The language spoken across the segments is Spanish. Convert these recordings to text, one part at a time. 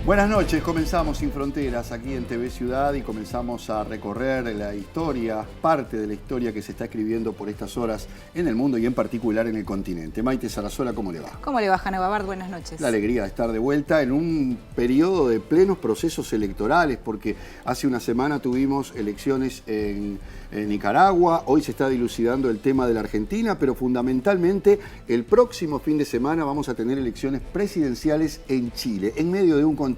Buenas noches, comenzamos Sin Fronteras aquí en TV Ciudad y comenzamos a recorrer la historia, parte de la historia que se está escribiendo por estas horas en el mundo y en particular en el continente. Maite Sarasola, ¿cómo le va? ¿Cómo le va, Jana Babart? Buenas noches. La alegría de estar de vuelta en un periodo de plenos procesos electorales, porque hace una semana tuvimos elecciones en Nicaragua, hoy se está dilucidando el tema de la Argentina, pero fundamentalmente el próximo fin de semana vamos a tener elecciones presidenciales en Chile, en medio de un contexto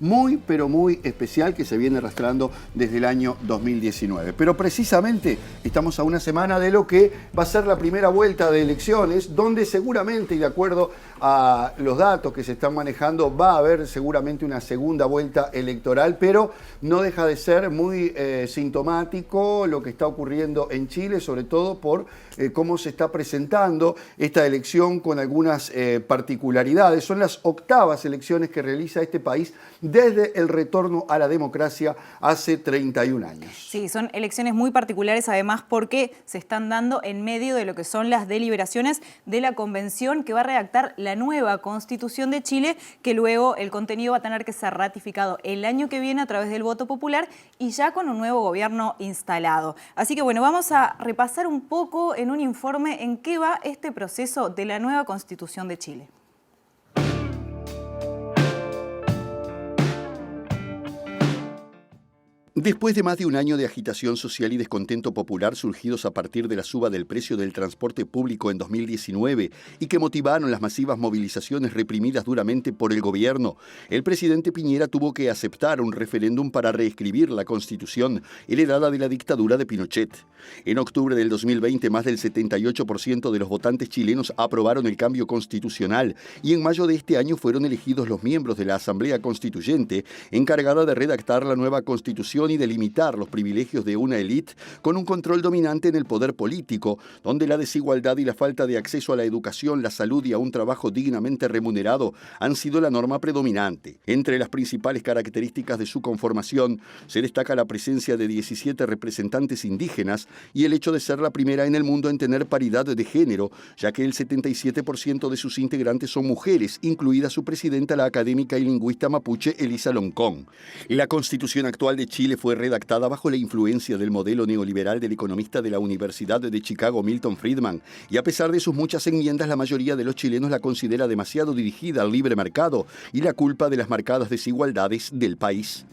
muy, pero muy especial que se viene arrastrando desde el año 2019. Pero precisamente estamos a una semana de lo que va a ser la primera vuelta de elecciones, donde seguramente, y de acuerdo a los datos que se están manejando, va a haber seguramente una segunda vuelta electoral, pero no deja de ser muy sintomático lo que está ocurriendo en Chile, sobre todo por cómo se está presentando esta elección con algunas particularidades. Son las octavas elecciones que realiza este país desde el retorno a la democracia hace 31 años. Sí, son elecciones muy particulares además porque se están dando en medio de lo que son las deliberaciones de la convención que va a redactar la nueva Constitución de Chile, que luego el contenido va a tener que ser ratificado el año que viene a través del voto popular y ya con un nuevo gobierno instalado. Así que bueno, vamos a repasar un poco en un informe en qué va este proceso de la nueva Constitución de Chile. Después de más de un año de agitación social y descontento popular surgidos a partir de la suba del precio del transporte público en 2019 y que motivaron las masivas movilizaciones reprimidas duramente por el gobierno, el presidente Piñera tuvo que aceptar un referéndum para reescribir la Constitución heredada de la dictadura de Pinochet. En octubre del 2020, más del 78% de los votantes chilenos aprobaron el cambio constitucional y en mayo de este año fueron elegidos los miembros de la Asamblea Constituyente encargada de redactar la nueva Constitución y delimitar los privilegios de una élite con un control dominante en el poder político, donde la desigualdad y la falta de acceso a la educación, la salud y a un trabajo dignamente remunerado han sido la norma predominante. Entre las principales características de su conformación se destaca la presencia de 17 representantes indígenas y el hecho de ser la primera en el mundo en tener paridad de género, ya que el 77% de sus integrantes son mujeres, incluida su presidenta, la académica y lingüista mapuche Elisa Loncón. La Constitución actual de Chile fue redactada bajo la influencia del modelo neoliberal del economista de la Universidad de Chicago, Milton Friedman, y a pesar de sus muchas enmiendas, la mayoría de los chilenos la considera demasiado dirigida al libre mercado y la culpa de las marcadas desigualdades del país.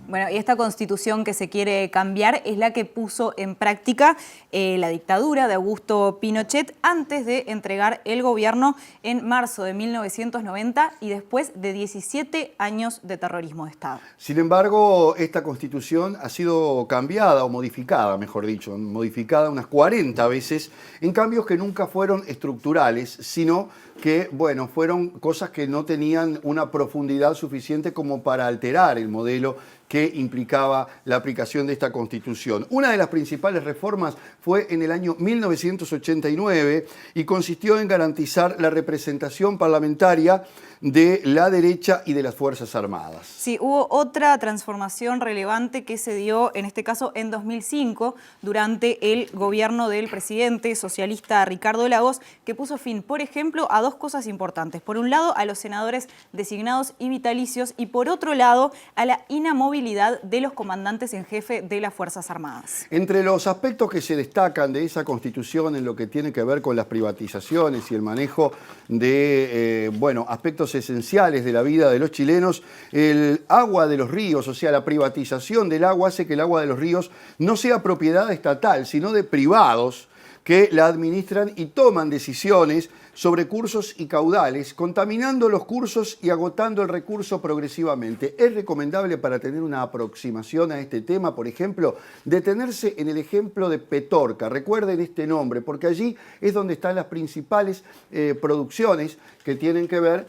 Bueno, y esta constitución que se quiere cambiar es la que puso en práctica la dictadura de Augusto Pinochet antes de entregar el gobierno en marzo de 1990 y después de 17 años de terrorismo de Estado. Sin embargo, esta constitución ha sido cambiada o modificada, mejor dicho, modificada unas 40 veces en cambios que nunca fueron estructurales, sino que, bueno, fueron cosas que no tenían una profundidad suficiente como para alterar el modelo que implicaba la aplicación de esta Constitución. Una de las principales reformas fue en el año 1989 y consistió en garantizar la representación parlamentaria de la derecha y de las Fuerzas Armadas. Sí, hubo otra transformación relevante que se dio, en este caso en 2005, durante el gobierno del presidente socialista Ricardo Lagos, que puso fin, por ejemplo, a dos cosas importantes. Por un lado, a los senadores designados y vitalicios, y por otro lado, a la inamovilidad de los comandantes en jefe de las Fuerzas Armadas. Entre los aspectos que se destacan de esa Constitución en lo que tiene que ver con las privatizaciones y el manejo de, aspectos esenciales de la vida de los chilenos, el agua de los ríos, o sea, la privatización del agua hace que el agua de los ríos no sea propiedad estatal, sino de privados que la administran y toman decisiones sobre cursos y caudales, contaminando los cursos y agotando el recurso progresivamente. Es recomendable, para tener una aproximación a este tema, por ejemplo, detenerse en el ejemplo de Petorca. Recuerden este nombre, porque allí es donde están las principales producciones que tienen que ver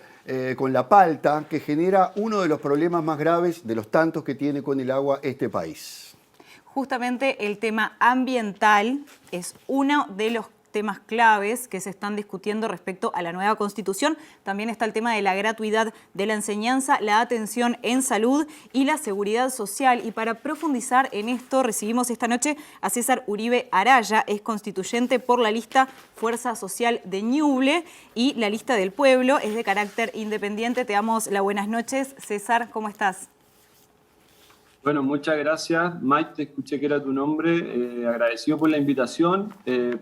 con la palta, que genera uno de los problemas más graves de los tantos que tiene con el agua este país. Justamente el tema ambiental es uno de los temas claves que se están discutiendo respecto a la nueva Constitución. También está el tema de la gratuidad de la enseñanza, la atención en salud y la seguridad social. Y para profundizar en esto, recibimos esta noche a César Uribe Araya, es constituyente por la lista Fuerza Social de Ñuble, y la lista del Pueblo es de carácter independiente. Te damos las buenas noches. César, ¿cómo estás? Bueno, muchas gracias, Mike, te escuché que era tu nombre, agradecido por la invitación,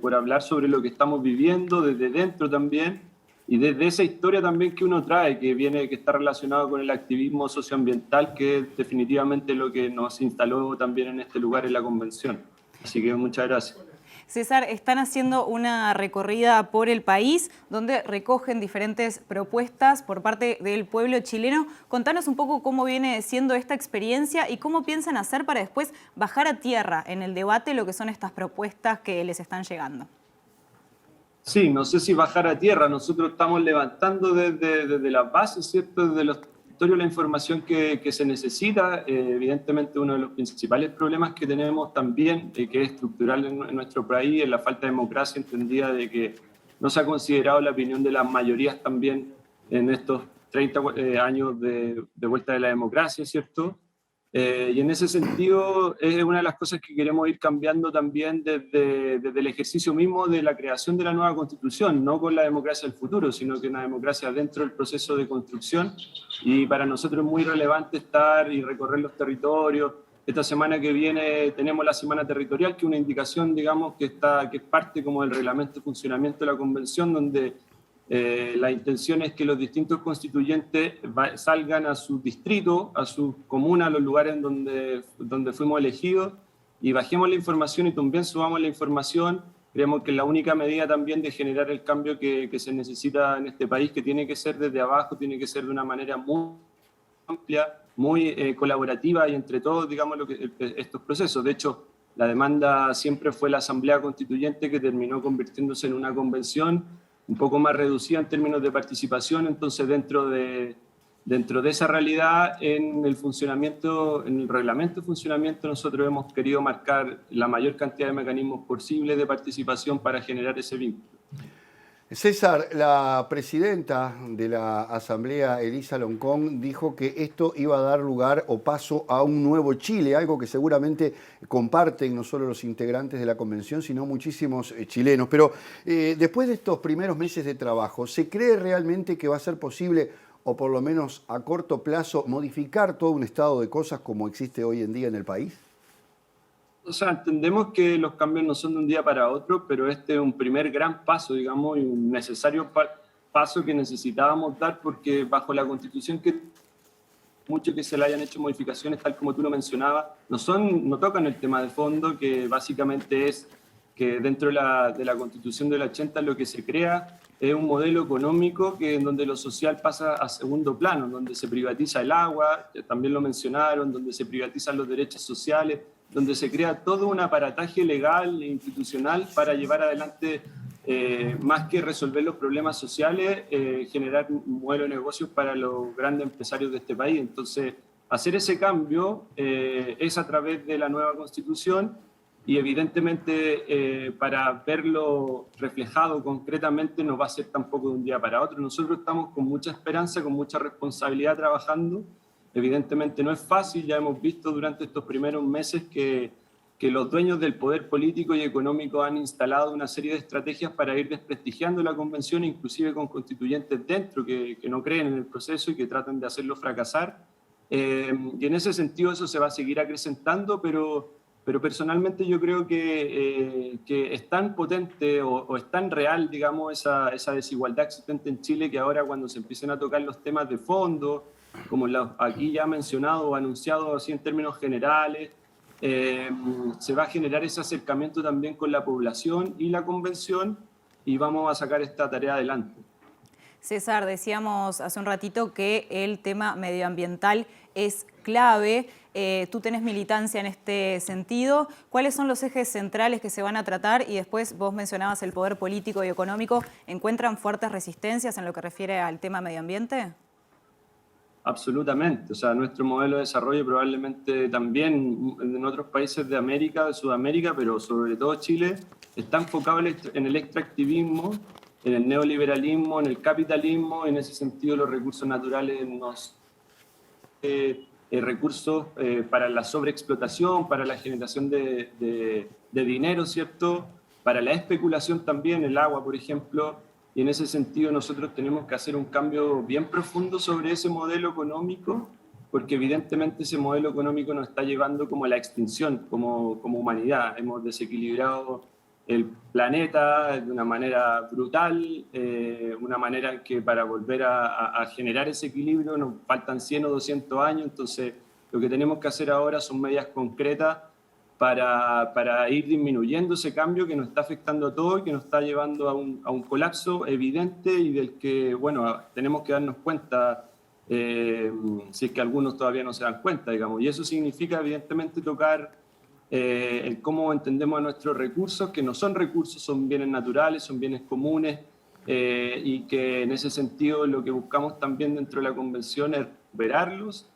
por hablar sobre lo que estamos viviendo desde dentro también y desde esa historia también que uno trae, que está relacionado con el activismo socioambiental, que es definitivamente lo que nos instaló también en este lugar en la convención. Así que muchas gracias. César, están haciendo una recorrida por el país donde recogen diferentes propuestas por parte del pueblo chileno. Contanos un poco cómo viene siendo esta experiencia y cómo piensan hacer para después bajar a tierra en el debate lo que son estas propuestas que les están llegando. Sí, no sé si bajar a tierra. Nosotros estamos levantando desde las bases, ¿cierto? Desde los territorios la información que se necesita. Evidentemente, uno de los principales problemas que tenemos también, que es estructural en nuestro país, es la falta de democracia, entendida de que no se ha considerado la opinión de las mayorías también en estos 30 años de vuelta de la democracia, ¿cierto? Y en ese sentido es una de las cosas que queremos ir cambiando también desde el ejercicio mismo de la creación de la nueva Constitución, no con la democracia del futuro, sino que una democracia dentro del proceso de construcción. Y para nosotros es muy relevante estar y recorrer los territorios. Esta semana que viene tenemos la Semana Territorial, que es una indicación, digamos, que es parte como del reglamento de funcionamiento de la Convención, donde la intención es que los distintos constituyentes salgan a su distrito, a su comuna, a los lugares donde fuimos elegidos, y bajemos la información y también subamos la información. Creemos que es la única medida también de generar el cambio que se necesita en este país, que tiene que ser desde abajo, tiene que ser de una manera muy amplia, muy colaborativa y entre todos, digamos, estos procesos. De hecho, la demanda siempre fue la Asamblea Constituyente, que terminó convirtiéndose en una convención un poco más reducida en términos de participación. Entonces, dentro de esa realidad, en el funcionamiento, en el reglamento de funcionamiento, nosotros hemos querido marcar la mayor cantidad de mecanismos posibles de participación para generar ese vínculo. César, la presidenta de la Asamblea, Elisa Loncón, dijo que esto iba a dar lugar o paso a un nuevo Chile, algo que seguramente comparten no solo los integrantes de la convención, sino muchísimos chilenos. Pero después de estos primeros meses de trabajo, ¿se cree realmente que va a ser posible, o por lo menos a corto plazo, modificar todo un estado de cosas como existe hoy en día en el país? O sea, entendemos que los cambios no son de un día para otro, pero este es un primer gran paso, digamos, y un necesario paso que necesitábamos dar, porque bajo la Constitución, que mucho que se le hayan hecho modificaciones, tal como tú lo mencionabas, no tocan el tema de fondo, que básicamente es que dentro de la Constitución del 80 lo que se crea es un modelo económico en donde lo social pasa a segundo plano, donde se privatiza el agua, también lo mencionaron, donde se privatizan los derechos sociales, donde se crea todo un aparataje legal e institucional para llevar adelante, más que resolver los problemas sociales, generar un modelo de negocios para los grandes empresarios de este país. Entonces, hacer ese cambio es a través de la nueva Constitución, y evidentemente para verlo reflejado concretamente no va a ser tampoco de un día para otro. Nosotros estamos con mucha esperanza, con mucha responsabilidad trabajando. Evidentemente no es fácil, ya hemos visto durante estos primeros meses que los dueños del poder político y económico han instalado una serie de estrategias para ir desprestigiando la convención, inclusive con constituyentes dentro que no creen en el proceso y que tratan de hacerlo fracasar. Y en ese sentido eso se va a seguir acrecentando, pero personalmente yo creo que es tan potente o es tan real, digamos, esa desigualdad existente en Chile, que ahora cuando se empiecen a tocar los temas de fondo, como aquí ya mencionado o anunciado así en términos generales, se va a generar ese acercamiento también con la población y la convención, y vamos a sacar esta tarea adelante. César, decíamos hace un ratito que el tema medioambiental es clave. Tú tenés militancia en este sentido. ¿Cuáles son los ejes centrales que se van a tratar? Y después vos mencionabas el poder político y económico. ¿Encuentran fuertes resistencias en lo que refiere al tema medio ambiente? Absolutamente. O sea, nuestro modelo de desarrollo probablemente también en otros países de América, de Sudamérica, pero sobre todo Chile, está enfocado en el extractivismo, en el neoliberalismo, en el capitalismo. En ese sentido, los recursos naturales nos recursos para la sobreexplotación, para la generación de dinero, ¿cierto? Para la especulación también, el agua, por ejemplo. Y en ese sentido nosotros tenemos que hacer un cambio bien profundo sobre ese modelo económico, porque evidentemente ese modelo económico nos está llevando como a la extinción como humanidad. Hemos desequilibrado el planeta de una manera brutal, una manera en que para volver a generar ese equilibrio nos faltan 100 o 200 años. Entonces lo que tenemos que hacer ahora son medidas concretas para ir disminuyendo ese cambio que nos está afectando a todos y que nos está llevando a un colapso evidente y del que, bueno, tenemos que darnos cuenta, si es que algunos todavía no se dan cuenta, digamos. Y eso significa, evidentemente, tocar el cómo entendemos a nuestros recursos, que no son recursos, son bienes naturales, son bienes comunes, y que en ese sentido lo que buscamos también dentro de la Convención es recuperarlos,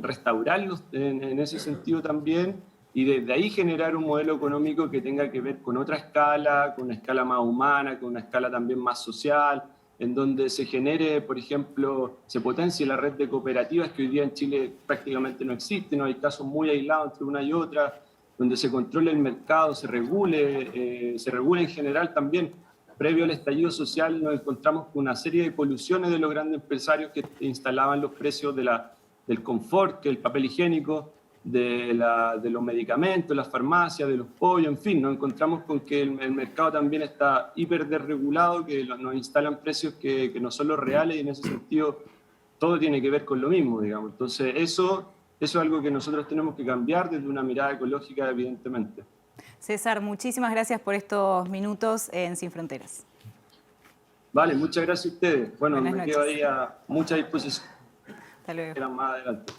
restaurarlos en ese sentido también, y desde ahí generar un modelo económico que tenga que ver con otra escala, con una escala más humana, con una escala también más social, en donde se genere, por ejemplo, se potencie la red de cooperativas que hoy día en Chile prácticamente no existe, no hay casos muy aislados entre una y otra, donde se controle el mercado, se regule en general también. Previo al estallido social nos encontramos con una serie de colusiones de los grandes empresarios que instalaban los precios del confort, que el papel higiénico, de los medicamentos, las farmacias, de los pollos, en fin, nos encontramos con que el mercado también está hiper desregulado, que nos instalan precios que no son los reales, y en ese sentido todo tiene que ver con lo mismo, digamos. Entonces eso es algo que nosotros tenemos que cambiar desde una mirada ecológica, evidentemente. César, muchísimas gracias por estos minutos en Sin Fronteras. Vale, muchas gracias a ustedes. Bueno, Buenas me quedo ahí a mucha disposición. Hasta luego. Más adelante.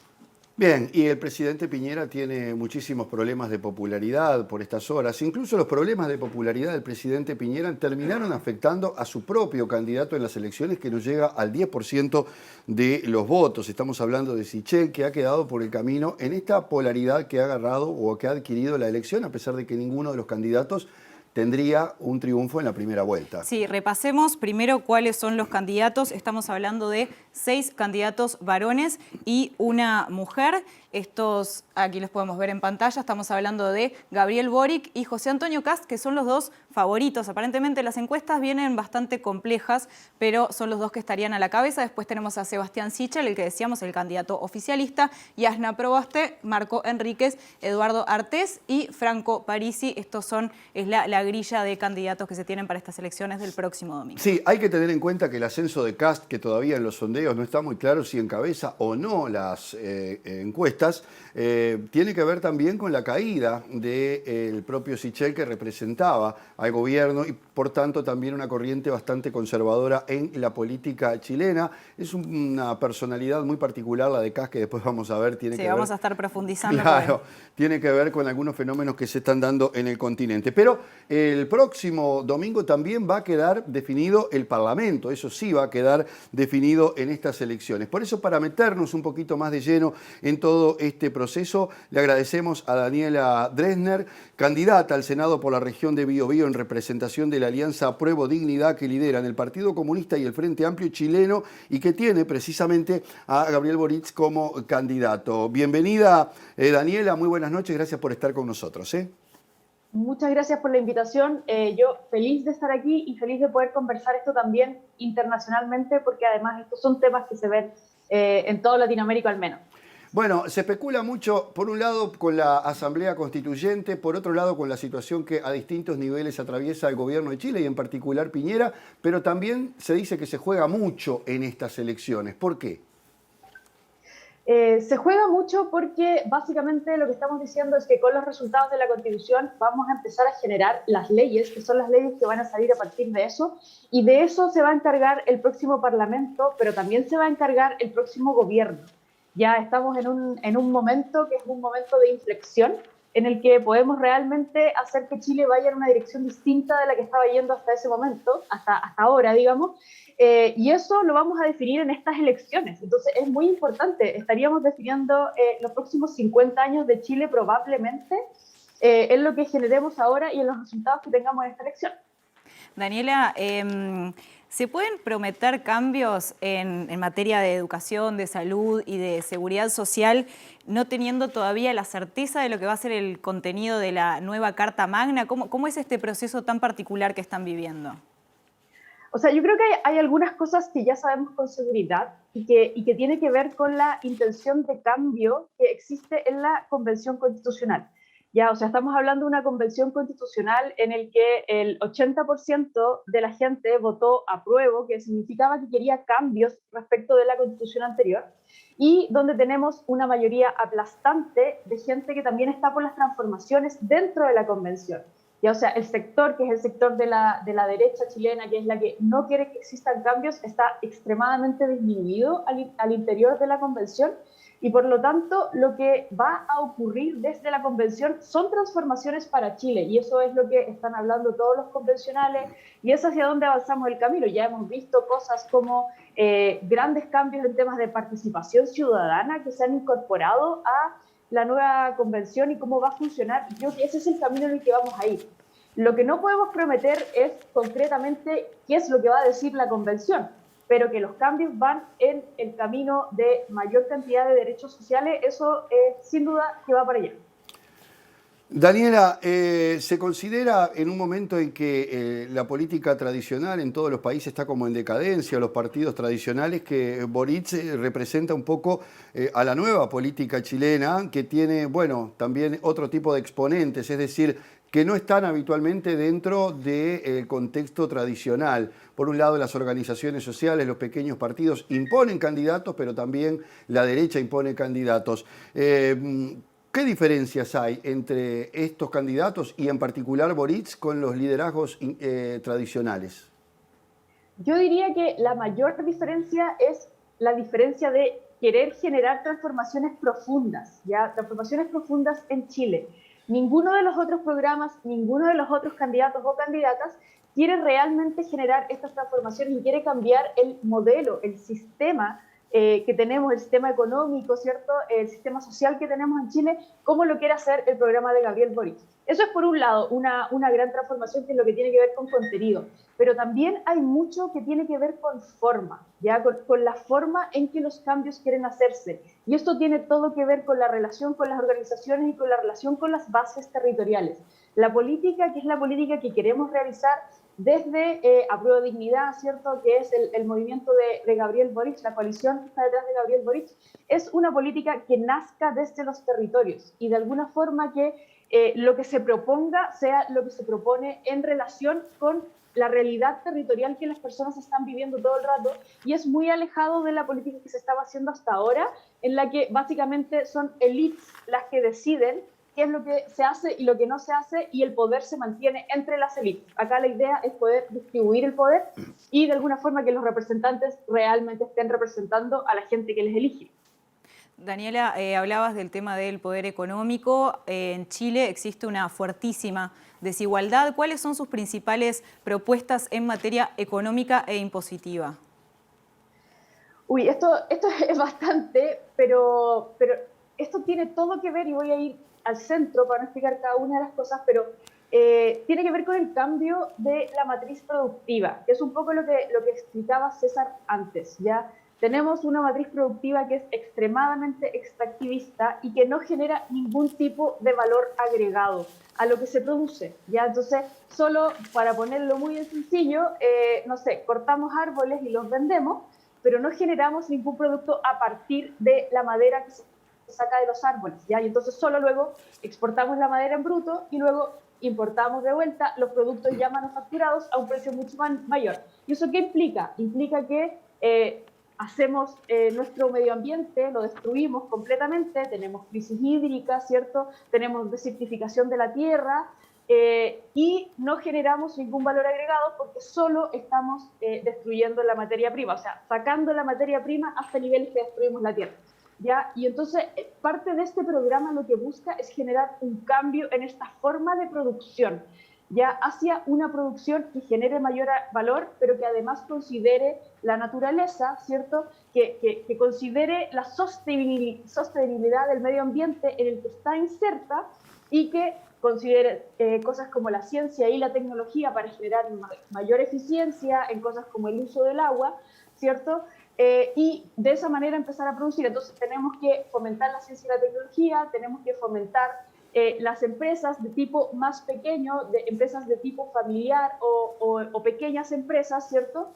Bien, y el presidente Piñera tiene muchísimos problemas de popularidad por estas horas. Incluso los problemas de popularidad del presidente Piñera terminaron afectando a su propio candidato en las elecciones, que no llega al 10% de los votos. Estamos hablando de Sichel, que ha quedado por el camino en esta polaridad que ha agarrado o que ha adquirido la elección, a pesar de que ninguno de los candidatos tendría un triunfo en la primera vuelta. Sí, repasemos primero cuáles son los candidatos. Estamos hablando de 6 candidatos varones y una mujer. Estos aquí los podemos ver en pantalla. Estamos hablando de Gabriel Boric y José Antonio Kast, que son los dos favoritos. Aparentemente las encuestas vienen bastante complejas, pero son los dos que estarían a la cabeza. Después tenemos a Sebastián Sichel, el que decíamos, el candidato oficialista, y Asna Proboste, Marco Enríquez, Eduardo Artés y Franco Parisi. Estos son la grilla de candidatos que se tienen para estas elecciones del próximo domingo. Sí, hay que tener en cuenta que el ascenso de Kast, que todavía en los sondeos no está muy claro si encabeza o no las encuestas, tiene que ver también con la caída del propio Sichel, que representaba al gobierno y por tanto también una corriente bastante conservadora en la política chilena. Es una personalidad muy particular la de Kast, que después vamos a ver. Tiene que vamos ver, a estar profundizando. Claro, tiene que ver con algunos fenómenos que se están dando en el continente. Pero el próximo domingo también va a quedar definido el Parlamento. Eso sí va a quedar definido en estas elecciones. Por eso, para meternos un poquito más de lleno en todo este proceso, le agradecemos a Daniela Dresner, candidata al Senado por la región de Biobío en representación de la Alianza Apruebo Dignidad, que lideran el Partido Comunista y el Frente Amplio Chileno, y que tiene precisamente a Gabriel Boric como candidato. Bienvenida, Daniela, muy buenas noches, gracias por estar con nosotros. Muchas gracias por la invitación. Yo feliz de estar aquí y feliz de poder conversar esto también internacionalmente, porque además estos son temas que se ven en toda Latinoamérica al menos. Bueno, se especula mucho, por un lado, con la Asamblea Constituyente, por otro lado, con la situación que a distintos niveles atraviesa el gobierno de Chile y en particular Piñera, pero también se dice que se juega mucho en estas elecciones. ¿Por qué? Se juega mucho porque básicamente lo que estamos diciendo es que con los resultados de la Constitución vamos a empezar a generar las leyes, que son las leyes que van a salir a partir de eso, y de eso se va a encargar el próximo Parlamento, pero también se va a encargar el próximo gobierno. Ya estamos en un momento que es un momento de inflexión en el que podemos realmente hacer que Chile vaya en una dirección distinta de la que estaba yendo hasta ese momento, hasta ahora, digamos, y eso lo vamos a definir en estas elecciones. Entonces es muy importante, estaríamos definiendo los próximos 50 años de Chile probablemente en lo que generemos ahora y en los resultados que tengamos en esta elección. Daniela, ¿se pueden prometer cambios en materia de educación, de salud y de seguridad social, no teniendo todavía la certeza de lo que va a ser el contenido de la nueva Carta Magna? ¿Cómo es este proceso tan particular que están viviendo? O sea, yo creo que hay algunas cosas que ya sabemos con seguridad y que tiene que ver con la intención de cambio que existe en la Convención Constitucional. Ya, o sea, estamos hablando de una convención constitucional en el que el 80% de la gente votó apruebo, que significaba que quería cambios respecto de la constitución anterior, y donde tenemos una mayoría aplastante de gente que también está por las transformaciones dentro de la convención. Ya, o sea, el sector, que es el sector de la derecha chilena, que es la que no quiere que existan cambios, está extremadamente disminuido al interior de la convención. Y por lo tanto, lo que va a ocurrir desde la convención son transformaciones para Chile, y eso es lo que están hablando todos los convencionales, y es hacia donde avanzamos el camino. Ya hemos visto cosas como grandes cambios en temas de participación ciudadana que se han incorporado a la nueva convención y cómo va a funcionar. Y creo que ese es el camino en el que vamos a ir. Lo que no podemos prometer es concretamente qué es lo que va a decir la convención, pero que los cambios van en el camino de mayor cantidad de derechos sociales, eso sin duda que va para allá. Daniela, ¿se considera en un momento en que la política tradicional en todos los países está como en decadencia, los partidos tradicionales, que Boric representa un poco a la nueva política chilena, que tiene, bueno, también otro tipo de exponentes, es decir, que no están habitualmente dentro del contexto tradicional? Por un lado, las organizaciones sociales, los pequeños partidos imponen candidatos, pero también la derecha impone candidatos. ¿Qué diferencias hay entre estos candidatos y en particular Boric con los liderazgos tradicionales? Yo diría que la mayor diferencia es la diferencia de querer generar transformaciones profundas, ¿ya? Transformaciones profundas en Chile. Ninguno de los otros programas, ninguno de los otros candidatos o candidatas quiere realmente generar estas transformaciones y quiere cambiar el modelo, el sistema que tenemos, el sistema económico, ¿cierto? El sistema social que tenemos en Chile, como lo quiere hacer el programa de Gabriel Boric. Eso es, por un lado, una gran transformación, que es lo que tiene que ver con contenido, pero también hay mucho que tiene que ver con forma, ¿ya? Con la forma en que los cambios quieren hacerse. Y esto tiene todo que ver con la relación con las organizaciones y con la relación con las bases territoriales. La política, que es la política que queremos realizar desde Apruebo Dignidad, ¿cierto?, que es el movimiento de Gabriel Boric, la coalición que está detrás de Gabriel Boric, es una política que nazca desde los territorios y de alguna forma que lo que se proponga sea lo que se propone en relación con la realidad territorial que las personas están viviendo todo el rato, y es muy alejado de la política que se estaba haciendo hasta ahora, en la que básicamente son élites las que deciden qué es lo que se hace y lo que no se hace, y el poder se mantiene entre las élites. Acá la idea es poder distribuir el poder y de alguna forma que los representantes realmente estén representando a la gente que les elige. Daniela, hablabas del tema del poder económico. En Chile existe una fuertísima desigualdad. ¿Cuáles son sus principales propuestas en materia económica e impositiva? Uy, esto es bastante, pero esto tiene todo que ver, y voy a ir al centro para no explicar cada una de las cosas, pero tiene que ver con el cambio de la matriz productiva, que es un poco lo que explicaba César antes, ¿ya? Tenemos una matriz productiva que es extremadamente extractivista y que no genera ningún tipo de valor agregado a lo que se produce, ¿ya? Entonces, solo para ponerlo muy sencillo, no sé, cortamos árboles y los vendemos, pero no generamos ningún producto a partir de la madera que se saca de los árboles, ¿ya? Y entonces solo luego exportamos la madera en bruto y luego importamos de vuelta los productos ya manufacturados a un precio mucho mayor. ¿Y eso qué implica? Implica que hacemos nuestro medio ambiente, lo destruimos completamente, tenemos crisis hídrica, ¿cierto? Tenemos desertificación de la tierra y no generamos ningún valor agregado porque solo estamos destruyendo la materia prima, o sea, sacando la materia prima hasta niveles que destruimos la tierra, ¿ya? Y entonces parte de este programa lo que busca es generar un cambio en esta forma de producción. ya hacia una producción que genere mayor valor, pero que además considere la naturaleza, ¿cierto? Que considere la sostenibilidad del medio ambiente en el que está inserta y que considere cosas como la ciencia y la tecnología para generar mayor eficiencia en cosas como el uso del agua, ¿cierto? Y de esa manera empezar a producir. Entonces tenemos que fomentar la ciencia y la tecnología, tenemos que fomentar las empresas de tipo más pequeño, de empresas de tipo familiar o pequeñas empresas, ¿cierto?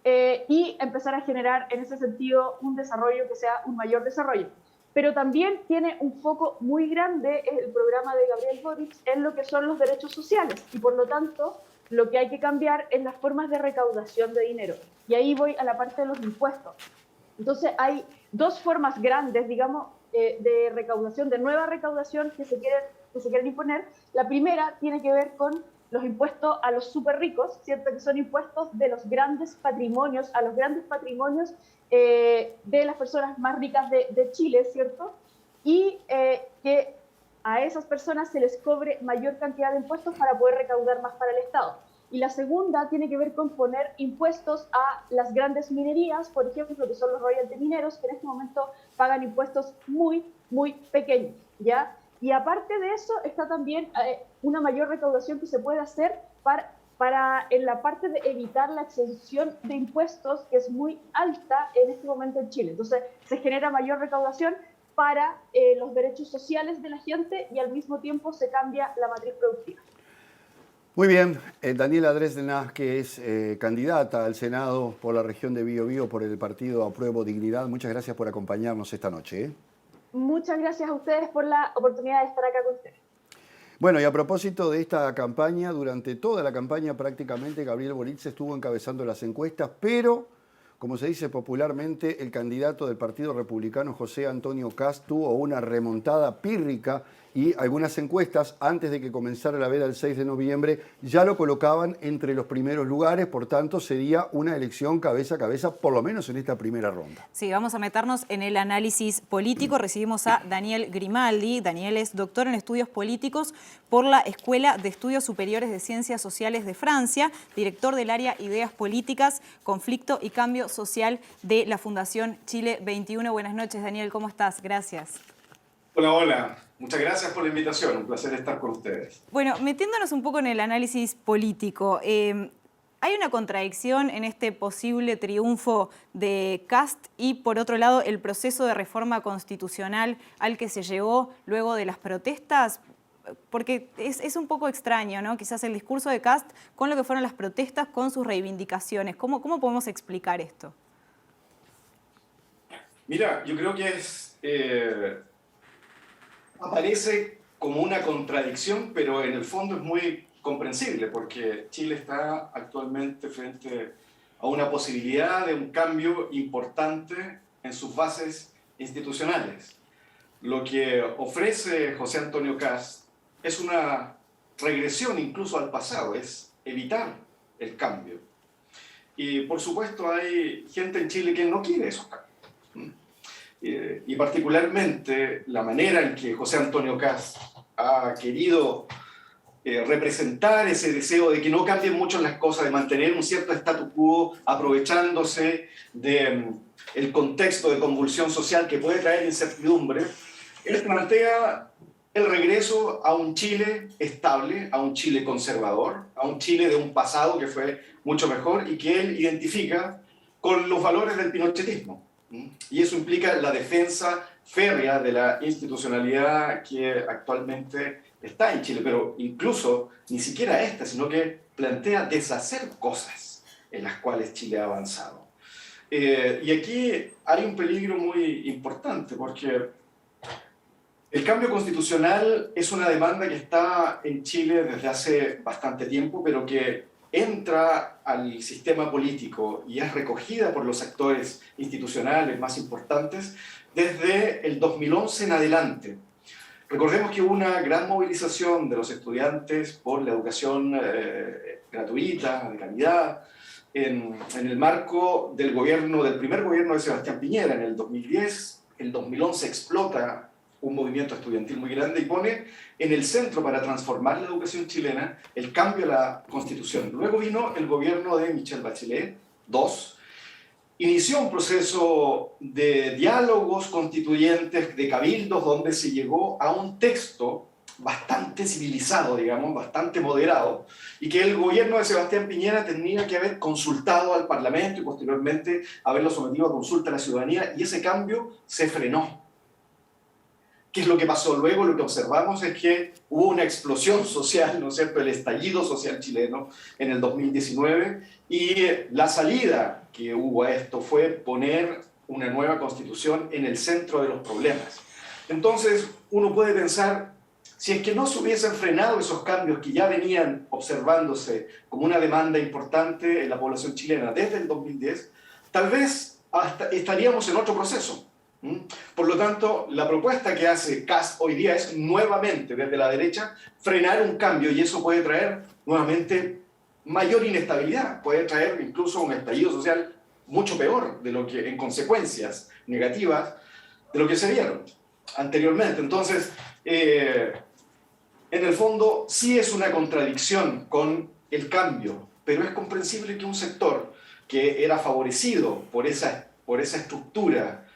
Y empezar a generar en ese sentido un desarrollo que sea un mayor desarrollo. Pero también tiene un foco muy grande el programa de Gabriel Boric en lo que son los derechos sociales y por lo tanto lo que hay que cambiar es las formas de recaudación de dinero. Y ahí voy a la parte de los impuestos. Entonces hay dos formas grandes, digamos, de recaudación, de nueva recaudación que se quieren imponer. La primera tiene que ver con los impuestos a los súper ricos, ¿cierto? Que son impuestos de los grandes patrimonios, a los grandes patrimonios de las personas más ricas de Chile, ¿cierto? Y que a esas personas se les cobre mayor cantidad de impuestos para poder recaudar más para el Estado. Y la segunda tiene que ver con poner impuestos a las grandes minerías, por ejemplo, que son los royalties mineros, que en este momento pagan impuestos muy, muy pequeños, ¿ya? Y aparte de eso, está también una mayor recaudación que se puede hacer para en la parte de evitar la exención de impuestos, que es muy alta en este momento en Chile. Entonces, se genera mayor recaudación para los derechos sociales de la gente y al mismo tiempo se cambia la matriz productiva. Muy bien, Daniela Dresdena, que es candidata al Senado por la región de Biobío por el partido Apruebo Dignidad, muchas gracias por acompañarnos esta noche. Muchas gracias a ustedes por la oportunidad de estar acá con ustedes. Bueno, y a propósito de esta campaña, durante toda la campaña prácticamente Gabriel Boric estuvo encabezando las encuestas, pero, como se dice popularmente, el candidato del Partido Republicano, José Antonio Kast, tuvo una remontada pírrica y algunas encuestas, antes de que comenzara la veda el 6 de noviembre, ya lo colocaban entre los primeros lugares, por tanto sería una elección cabeza a cabeza, por lo menos en esta primera ronda. Sí, vamos a meternos en el análisis político. Recibimos a Daniel Grimaldi. Daniel es doctor en estudios políticos por la Escuela de Estudios Superiores de Ciencias Sociales de Francia, director del área Ideas Políticas, Conflicto y Cambio Social de la Fundación Chile 21. Buenas noches, Daniel, ¿cómo estás? Gracias. Hola, hola. Muchas gracias por la invitación. Un placer estar con ustedes. Bueno, metiéndonos un poco en el análisis político, hay una contradicción en este posible triunfo de Kast y, por otro lado, el proceso de reforma constitucional al que se llegó luego de las protestas, porque es un poco extraño, ¿no? Quizás el discurso de Kast con lo que fueron las protestas, con sus reivindicaciones. ¿Cómo podemos explicar esto? Mira, yo creo que aparece como una contradicción, pero en el fondo es muy comprensible, porque Chile está actualmente frente a una posibilidad de un cambio importante en sus bases institucionales. Lo que ofrece José Antonio Kast es una regresión incluso al pasado, es evitar el cambio. Y por supuesto hay gente en Chile que no quiere esos cambios. Y particularmente la manera en que José Antonio Kast ha querido representar ese deseo de que no cambien mucho las cosas, de mantener un cierto statu quo, aprovechándose del contexto de convulsión social que puede traer incertidumbre. Él plantea el regreso a un Chile estable, a un Chile conservador, a un Chile de un pasado que fue mucho mejor y que él identifica con los valores del pinochetismo. Y eso implica la defensa férrea de la institucionalidad que actualmente está en Chile, pero incluso ni siquiera esta, sino que plantea deshacer cosas en las cuales Chile ha avanzado. Y aquí hay un peligro muy importante, porque el cambio constitucional es una demanda que está en Chile desde hace bastante tiempo, pero que entra al sistema político y es recogida por los actores institucionales más importantes desde el 2011 en adelante. Recordemos que hubo una gran movilización de los estudiantes por la educación gratuita, de calidad, en el marco del primer gobierno de Sebastián Piñera en el 2010. El 2011 explota un movimiento estudiantil muy grande y pone en el centro para transformar la educación chilena el cambio a la Constitución. Luego vino el gobierno de Michelle Bachelet II, inició un proceso de diálogos constituyentes, de cabildos, donde se llegó a un texto bastante civilizado, digamos, bastante moderado, y que el gobierno de Sebastián Piñera tenía que haber consultado al Parlamento y posteriormente haberlo sometido a consulta a la ciudadanía, y ese cambio se frenó. ¿Qué es lo que pasó luego? Lo que observamos es que hubo una explosión social, ¿no es cierto?, el estallido social chileno en el 2019, y la salida que hubo a esto fue poner una nueva constitución en el centro de los problemas. Entonces, uno puede pensar, si es que no se hubiesen frenado esos cambios que ya venían observándose como una demanda importante en la población chilena desde el 2010, tal vez hasta estaríamos en otro proceso. Por lo tanto, la propuesta que hace Kast hoy día es nuevamente, desde la derecha, frenar un cambio, y eso puede traer nuevamente mayor inestabilidad, puede traer incluso un estallido social mucho peor de lo que, en consecuencias negativas, de lo que se vieron anteriormente. Entonces, en el fondo, sí es una contradicción con el cambio, pero es comprensible que un sector que era favorecido por esa estructura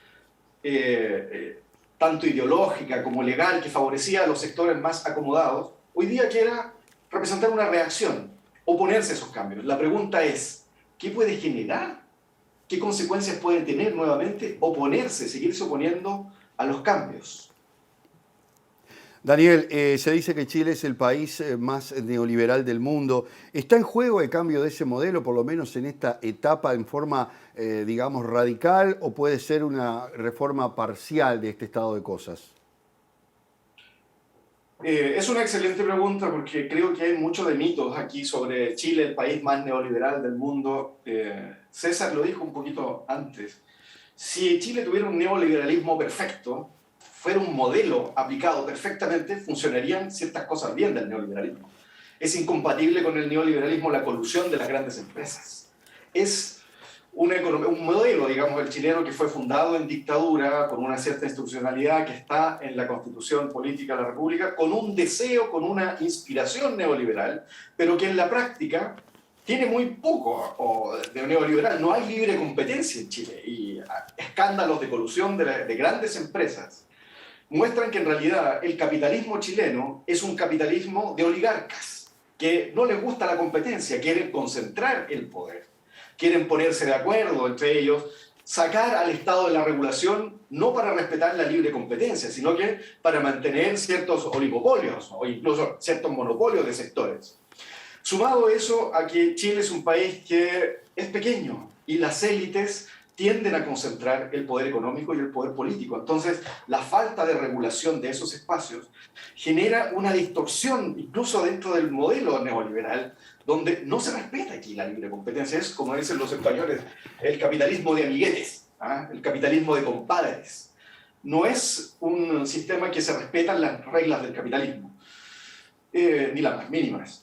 tanto ideológica como legal, que favorecía a los sectores más acomodados, hoy día quiera representar una reacción, oponerse a esos cambios. La pregunta es, ¿qué puede generar? ¿Qué consecuencias puede tener nuevamente oponerse, seguirse oponiendo a los cambios? Daniel, se dice que Chile es el país más neoliberal del mundo. ¿Está en juego el cambio de ese modelo, por lo menos en esta etapa, en forma, digamos, radical, o puede ser una reforma parcial de este estado de cosas? Es una excelente pregunta, porque creo que hay mucho de mitos aquí sobre Chile, el país más neoliberal del mundo. César lo dijo un poquito antes. Si Chile tuviera un neoliberalismo perfecto, fuera un modelo aplicado perfectamente, funcionarían ciertas cosas bien del neoliberalismo. Es incompatible con el neoliberalismo la colusión de las grandes empresas. Es un modelo, digamos, el chileno, que fue fundado en dictadura, con una cierta institucionalidad que está en la Constitución Política de la República, con un deseo, con una inspiración neoliberal, pero que en la práctica tiene muy poco de neoliberal. No hay libre competencia en Chile, y escándalos de colusión de grandes empresas muestran que en realidad el capitalismo chileno es un capitalismo de oligarcas, que no les gusta la competencia, quieren concentrar el poder, quieren ponerse de acuerdo entre ellos, sacar al Estado de la regulación, no para respetar la libre competencia, sino que para mantener ciertos oligopolios o incluso ciertos monopolios de sectores. Sumado eso a que Chile es un país que es pequeño y las élites tienden a concentrar el poder económico y el poder político. Entonces, la falta de regulación de esos espacios genera una distorsión, incluso dentro del modelo neoliberal, donde no se respeta aquí la libre competencia. Es, como dicen los españoles, el capitalismo de amiguetes, el capitalismo de compadres. No es un sistema que se respetan las reglas del capitalismo, ni las más mínimas.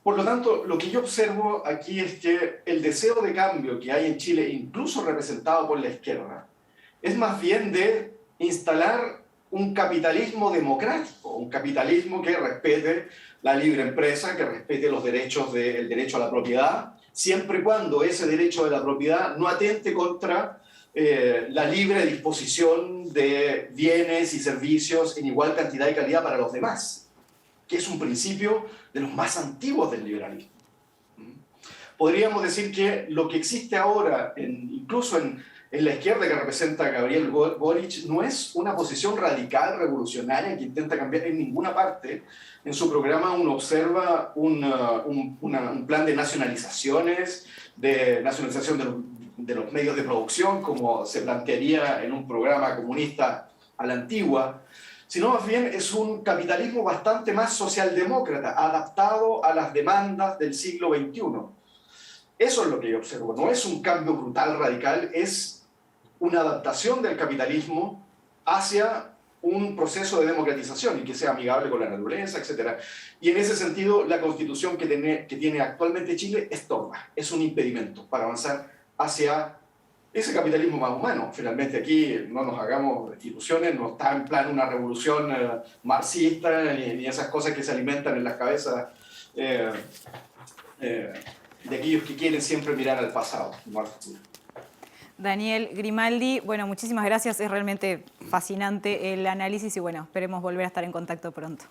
Por lo tanto, lo que yo observo aquí es que el deseo de cambio que hay en Chile, incluso representado por la izquierda, es más bien de instalar un capitalismo democrático, un capitalismo que respete la libre empresa, que respete los derechos el derecho a la propiedad, siempre y cuando ese derecho de la propiedad no atente contra la libre disposición de bienes y servicios en igual cantidad y calidad para los demás, que es un principio de los más antiguos del liberalismo. Podríamos decir que lo que existe ahora, incluso en la izquierda que representa a Gabriel Boric, no es una posición radical, revolucionaria, que intenta cambiar en ninguna parte. En su programa uno observa un plan de nacionalizaciones, de nacionalización de los medios de producción, como se plantearía en un programa comunista a la antigua, sino más bien es un capitalismo bastante más socialdemócrata, adaptado a las demandas del siglo XXI. Eso es lo que yo observo. No es un cambio brutal, radical, es una adaptación del capitalismo hacia un proceso de democratización y que sea amigable con la naturaleza, etc. Y en ese sentido, la constitución que tiene actualmente Chile estorba, es un impedimento para avanzar hacia ese capitalismo más humano. Finalmente aquí no nos hagamos ilusiones, no está en plan una revolución marxista ni esas cosas que se alimentan en las cabezas de aquellos que quieren siempre mirar al pasado, no al futuro. Daniel Grimaldi, bueno, muchísimas gracias, es realmente fascinante el análisis y bueno, esperemos volver a estar en contacto pronto.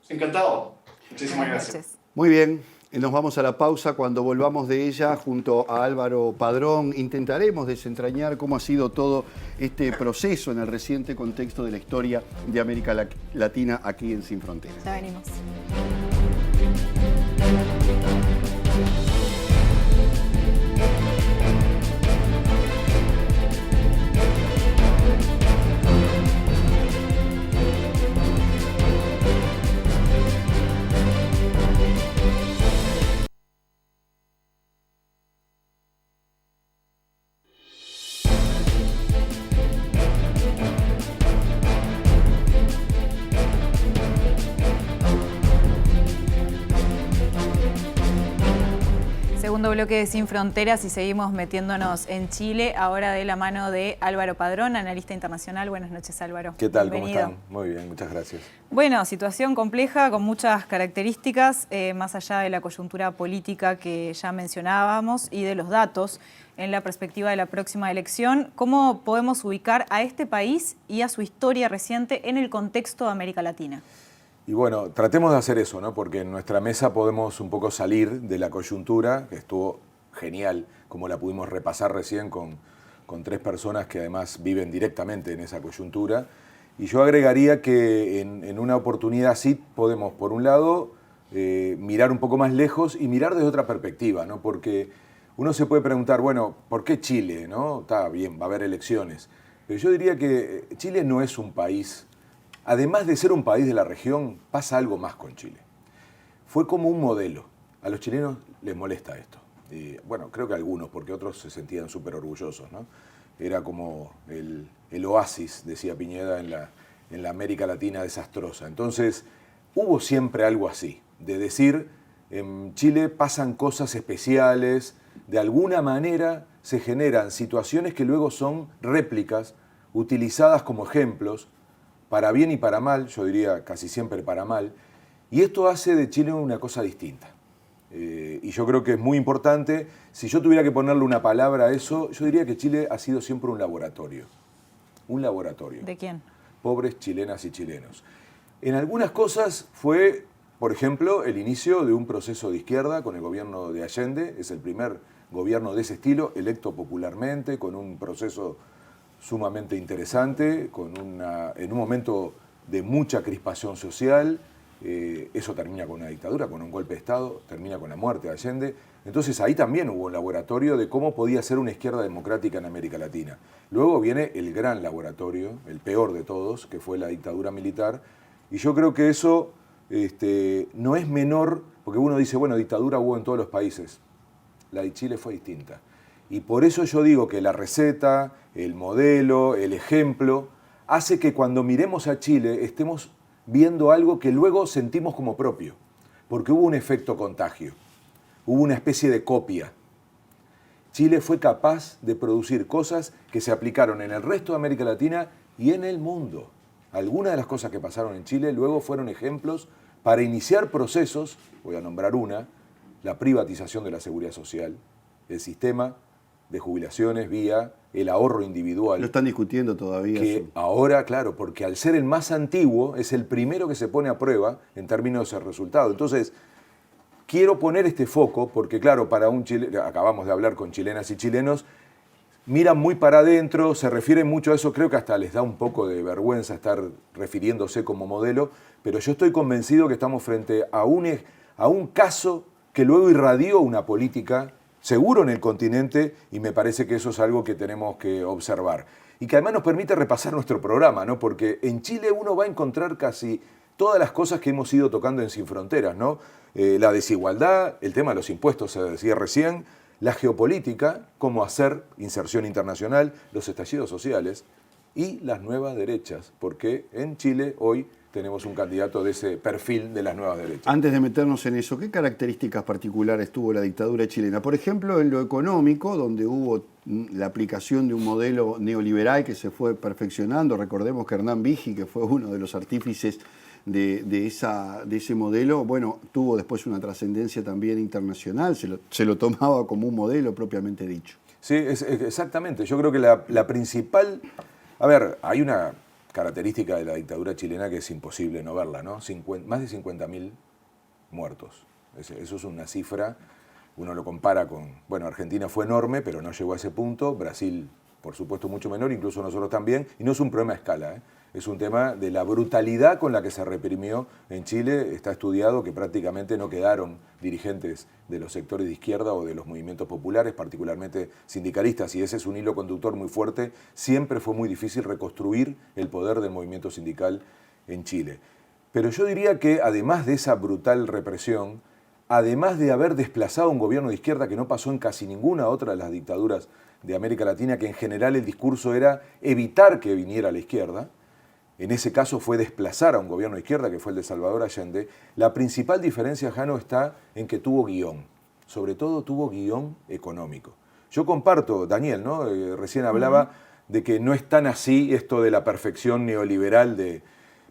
Encantado, muchísimas Buenas gracias. noches. Muy bien, nos vamos a la pausa. Cuando volvamos de ella, junto a Álvaro Padrón, intentaremos desentrañar cómo ha sido todo este proceso en el reciente contexto de la historia de América Latina aquí en Sin Fronteras. Ya venimos. Segundo bloque de Sin Fronteras y seguimos metiéndonos en Chile, ahora de la mano de Álvaro Padrón, analista internacional. Buenas noches, Álvaro. ¿Qué tal? Bienvenido. ¿Cómo están? Muy bien, muchas gracias. Bueno, situación compleja con muchas características, más allá de la coyuntura política que ya mencionábamos y de los datos en la perspectiva de la próxima elección. ¿Cómo podemos ubicar a este país y a su historia reciente en el contexto de América Latina? Y bueno, tratemos de hacer eso, ¿no? Porque en nuestra mesa podemos un poco salir de la coyuntura, que estuvo genial, como la pudimos repasar recién con 3 personas que además viven directamente en esa coyuntura. Y yo agregaría que en una oportunidad así podemos, por un lado, mirar un poco más lejos y mirar desde otra perspectiva, ¿no? Porque uno se puede preguntar, bueno, ¿por qué Chile? ¿No? Está bien, va a haber elecciones. Pero yo diría que Chile no es un país. Además de ser un país de la región, pasa algo más con Chile. Fue como un modelo. A los chilenos les molesta esto. Bueno, creo que a algunos, porque otros se sentían súper orgullosos, ¿no? Era como el oasis, decía Piñeda, en la América Latina desastrosa. Entonces, hubo siempre algo así, de decir, en Chile pasan cosas especiales, de alguna manera se generan situaciones que luego son réplicas, utilizadas como ejemplos, para bien y para mal, yo diría casi siempre para mal, y esto hace de Chile una cosa distinta. Y yo creo que es muy importante, si yo tuviera que ponerle una palabra a eso, yo diría que Chile ha sido siempre un laboratorio. Un laboratorio. ¿De quién? Pobres chilenas y chilenos. En algunas cosas fue, por ejemplo, el inicio de un proceso de izquierda con el gobierno de Allende, es el primer gobierno de ese estilo, electo popularmente, con un proceso sumamente interesante, en un momento de mucha crispación social. Eso termina con una dictadura, con un golpe de Estado, termina con la muerte de Allende. Entonces ahí también hubo un laboratorio de cómo podía ser una izquierda democrática en América Latina. Luego viene el gran laboratorio, el peor de todos, que fue la dictadura militar. Y yo creo que eso no es menor, porque uno dice, bueno, dictadura hubo en todos los países. La de Chile fue distinta. Y por eso yo digo que la receta, el modelo, el ejemplo, hace que cuando miremos a Chile estemos viendo algo que luego sentimos como propio, porque hubo un efecto contagio, hubo una especie de copia. Chile fue capaz de producir cosas que se aplicaron en el resto de América Latina y en el mundo. Algunas de las cosas que pasaron en Chile luego fueron ejemplos para iniciar procesos, voy a nombrar una, la privatización de la seguridad social, el sistema de jubilaciones vía el ahorro individual. Lo están discutiendo todavía. Que ahora, claro, porque al ser el más antiguo, es el primero que se pone a prueba en términos de resultado. Entonces, quiero poner este foco, porque claro, para un chileno, acabamos de hablar con chilenas y chilenos, miran muy para adentro, se refieren mucho a eso, creo que hasta les da un poco de vergüenza estar refiriéndose como modelo, pero yo estoy convencido que estamos frente a un caso que luego irradió una política seguro en el continente, y me parece que eso es algo que tenemos que observar. Y que además nos permite repasar nuestro programa, ¿no? Porque en Chile uno va a encontrar casi todas las cosas que hemos ido tocando en Sin Fronteras, ¿no? La desigualdad, el tema de los impuestos, se decía recién, la geopolítica, cómo hacer inserción internacional, los estallidos sociales, y las nuevas derechas, porque en Chile hoy tenemos un candidato de ese perfil de las nuevas derechas. Antes de meternos en eso, ¿qué características particulares tuvo la dictadura chilena? Por ejemplo, en lo económico, donde hubo la aplicación de un modelo neoliberal que se fue perfeccionando. Recordemos que Hernán Vigi, que fue uno de los artífices de ese modelo, bueno, tuvo después una trascendencia también internacional, se lo tomaba como un modelo propiamente dicho. Sí, exactamente. Yo creo que la principal... A ver, hay una característica de la dictadura chilena que es imposible no verla, ¿no? Más de 50.000 muertos. Eso es una cifra, uno lo compara con... Bueno, Argentina fue enorme, pero no llegó a ese punto. Brasil, por supuesto, mucho menor, incluso nosotros también. Y no es un problema a escala, ¿eh? Es un tema de la brutalidad con la que se reprimió en Chile. Está estudiado que prácticamente no quedaron dirigentes de los sectores de izquierda o de los movimientos populares, particularmente sindicalistas, y ese es un hilo conductor muy fuerte. Siempre fue muy difícil reconstruir el poder del movimiento sindical en Chile. Pero yo diría que además de esa brutal represión, además de haber desplazado un gobierno de izquierda que no pasó en casi ninguna otra de las dictaduras de América Latina, que en general el discurso era evitar que viniera la izquierda, en ese caso fue desplazar a un gobierno de izquierda, que fue el de Salvador Allende. La principal diferencia, Jano, está en que tuvo guión. Sobre todo tuvo guión económico. Yo comparto, Daniel, ¿no? Recién hablaba de que no es tan así esto de la perfección neoliberal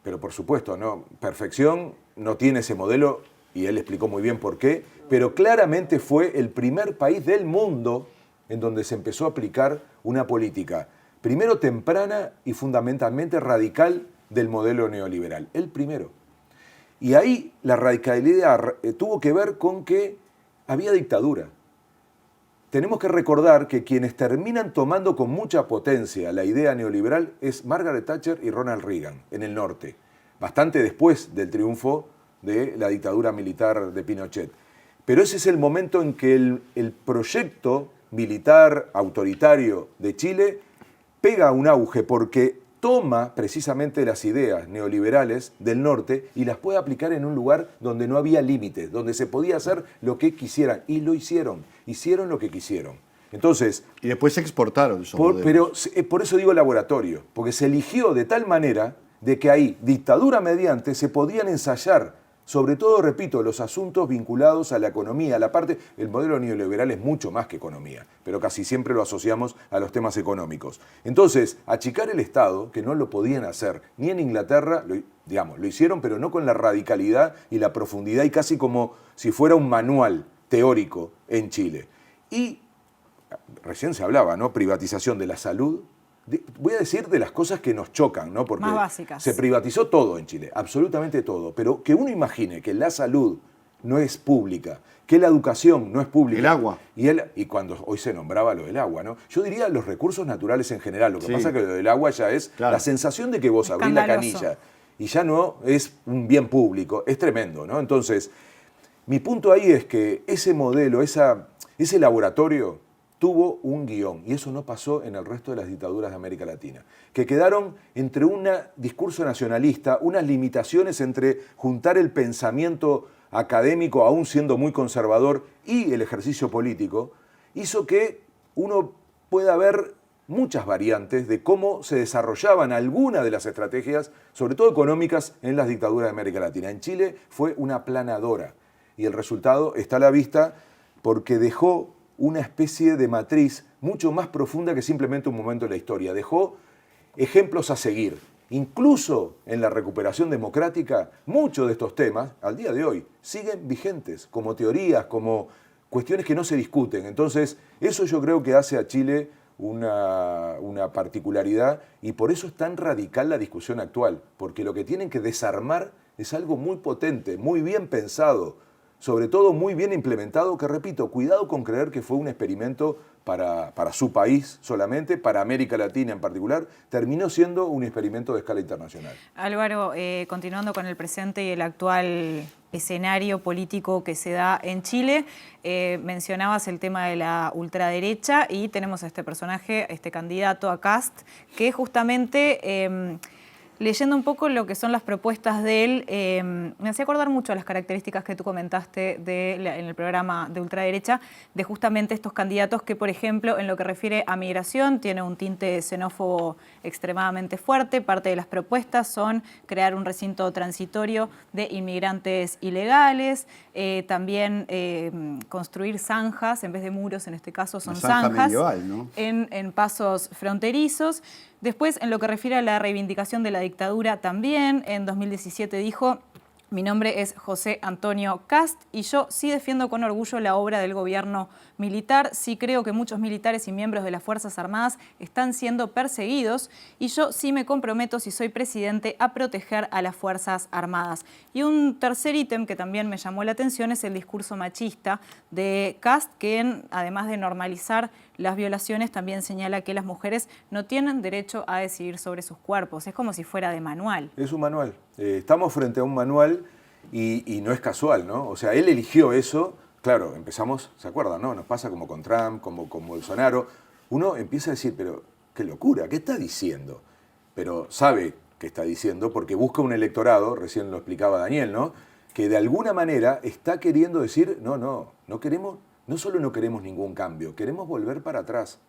pero por supuesto, ¿no? Perfección no tiene ese modelo, y él explicó muy bien por qué, pero claramente fue el primer país del mundo en donde se empezó a aplicar una política primero temprana y fundamentalmente radical del modelo neoliberal. El primero. Y ahí la radicalidad tuvo que ver con que había dictadura. Tenemos que recordar que quienes terminan tomando con mucha potencia la idea neoliberal es Margaret Thatcher y Ronald Reagan en el norte, bastante después del triunfo de la dictadura militar de Pinochet. Pero ese es el momento en que el proyecto militar autoritario de Chile pega un auge porque toma precisamente las ideas neoliberales del norte y las puede aplicar en un lugar donde no había límites, donde se podía hacer lo que quisieran. Y lo hicieron lo que quisieron. Entonces, y después se exportaron esos modelos. Pero por eso digo laboratorio, porque se eligió de tal manera de que ahí, dictadura mediante, se podían ensayar, sobre todo, repito, los asuntos vinculados a la economía. El modelo neoliberal es mucho más que economía, pero casi siempre lo asociamos a los temas económicos. Entonces, achicar el Estado, que no lo podían hacer, ni en Inglaterra, lo hicieron, pero no con la radicalidad y la profundidad, y casi como si fuera un manual teórico en Chile. Y recién se hablaba, ¿no? Privatización de la salud. Voy a decir de las cosas que nos chocan, ¿no? Porque más básicas. Se privatizó todo en Chile, absolutamente todo. Pero que uno imagine que la salud no es pública, que la educación no es pública. El agua. Y cuando hoy se nombraba lo del agua, ¿no? Yo diría los recursos naturales en general. Lo que pasa es que lo del agua ya es la sensación de que vos abrís la canilla y ya no es un bien público. Es tremendo, ¿no? Entonces, mi punto ahí es que ese modelo, ese laboratorio tuvo un guión, y eso no pasó en el resto de las dictaduras de América Latina, que quedaron entre un discurso nacionalista, unas limitaciones entre juntar el pensamiento académico, aún siendo muy conservador, y el ejercicio político, hizo que uno pueda ver muchas variantes de cómo se desarrollaban algunas de las estrategias, sobre todo económicas, en las dictaduras de América Latina. En Chile fue una aplanadora, y el resultado está a la vista porque dejó una especie de matriz mucho más profunda que simplemente un momento de la historia. Dejó ejemplos a seguir. Incluso en la recuperación democrática, muchos de estos temas, al día de hoy, siguen vigentes como teorías, como cuestiones que no se discuten. Entonces, eso yo creo que hace a Chile una particularidad, y por eso es tan radical la discusión actual, porque lo que tienen que desarmar es algo muy potente, muy bien pensado, sobre todo muy bien implementado, que repito, cuidado con creer que fue un experimento para su país solamente, para América Latina en particular, terminó siendo un experimento de escala internacional. Álvaro, continuando con el presente y el actual escenario político que se da en Chile, mencionabas el tema de la ultraderecha y tenemos a este personaje, este candidato a Kast, que justamente Leyendo un poco lo que son las propuestas de él, me hacía acordar mucho a las características que tú comentaste en el programa de ultraderecha, de justamente estos candidatos que, por ejemplo, en lo que refiere a migración, tiene un tinte xenófobo extremadamente fuerte. Parte de las propuestas son crear un recinto transitorio de inmigrantes ilegales, también construir zanjas, en vez de muros, en este caso son zanjas, medieval, ¿no? en pasos fronterizos. Después, en lo que refiere a la reivindicación de la dictadura también, en 2017 dijo: mi nombre es José Antonio Kast y yo sí defiendo con orgullo la obra del gobierno militar. Sí creo que muchos militares y miembros de las Fuerzas Armadas están siendo perseguidos y yo sí me comprometo, si soy presidente, a proteger a las Fuerzas Armadas. Y un tercer ítem que también me llamó la atención es el discurso machista de Kast, que además de normalizar las violaciones, también señala que las mujeres no tienen derecho a decidir sobre sus cuerpos. Es como si fuera de manual. Es un manual. Estamos frente a un manual y no es casual, ¿no? O sea, él eligió eso. Claro, empezamos, ¿se acuerdan, no? Nos pasa como con Trump, como con Bolsonaro. Uno empieza a decir, pero qué locura, ¿qué está diciendo? Pero sabe qué está diciendo porque busca un electorado, recién lo explicaba Daniel, ¿no? Que de alguna manera está queriendo decir, no queremos, no solo no queremos ningún cambio, queremos volver para atrás.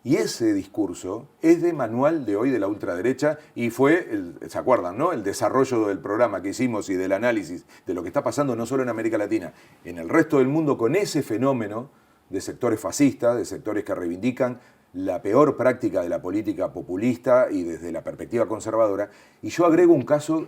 Y ese discurso es de manual de hoy de la ultraderecha y fue, ¿se acuerdan, no? El desarrollo del programa que hicimos y del análisis de lo que está pasando no solo en América Latina, en el resto del mundo con ese fenómeno de sectores fascistas, de sectores que reivindican la peor práctica de la política populista y desde la perspectiva conservadora. Y yo agrego un caso,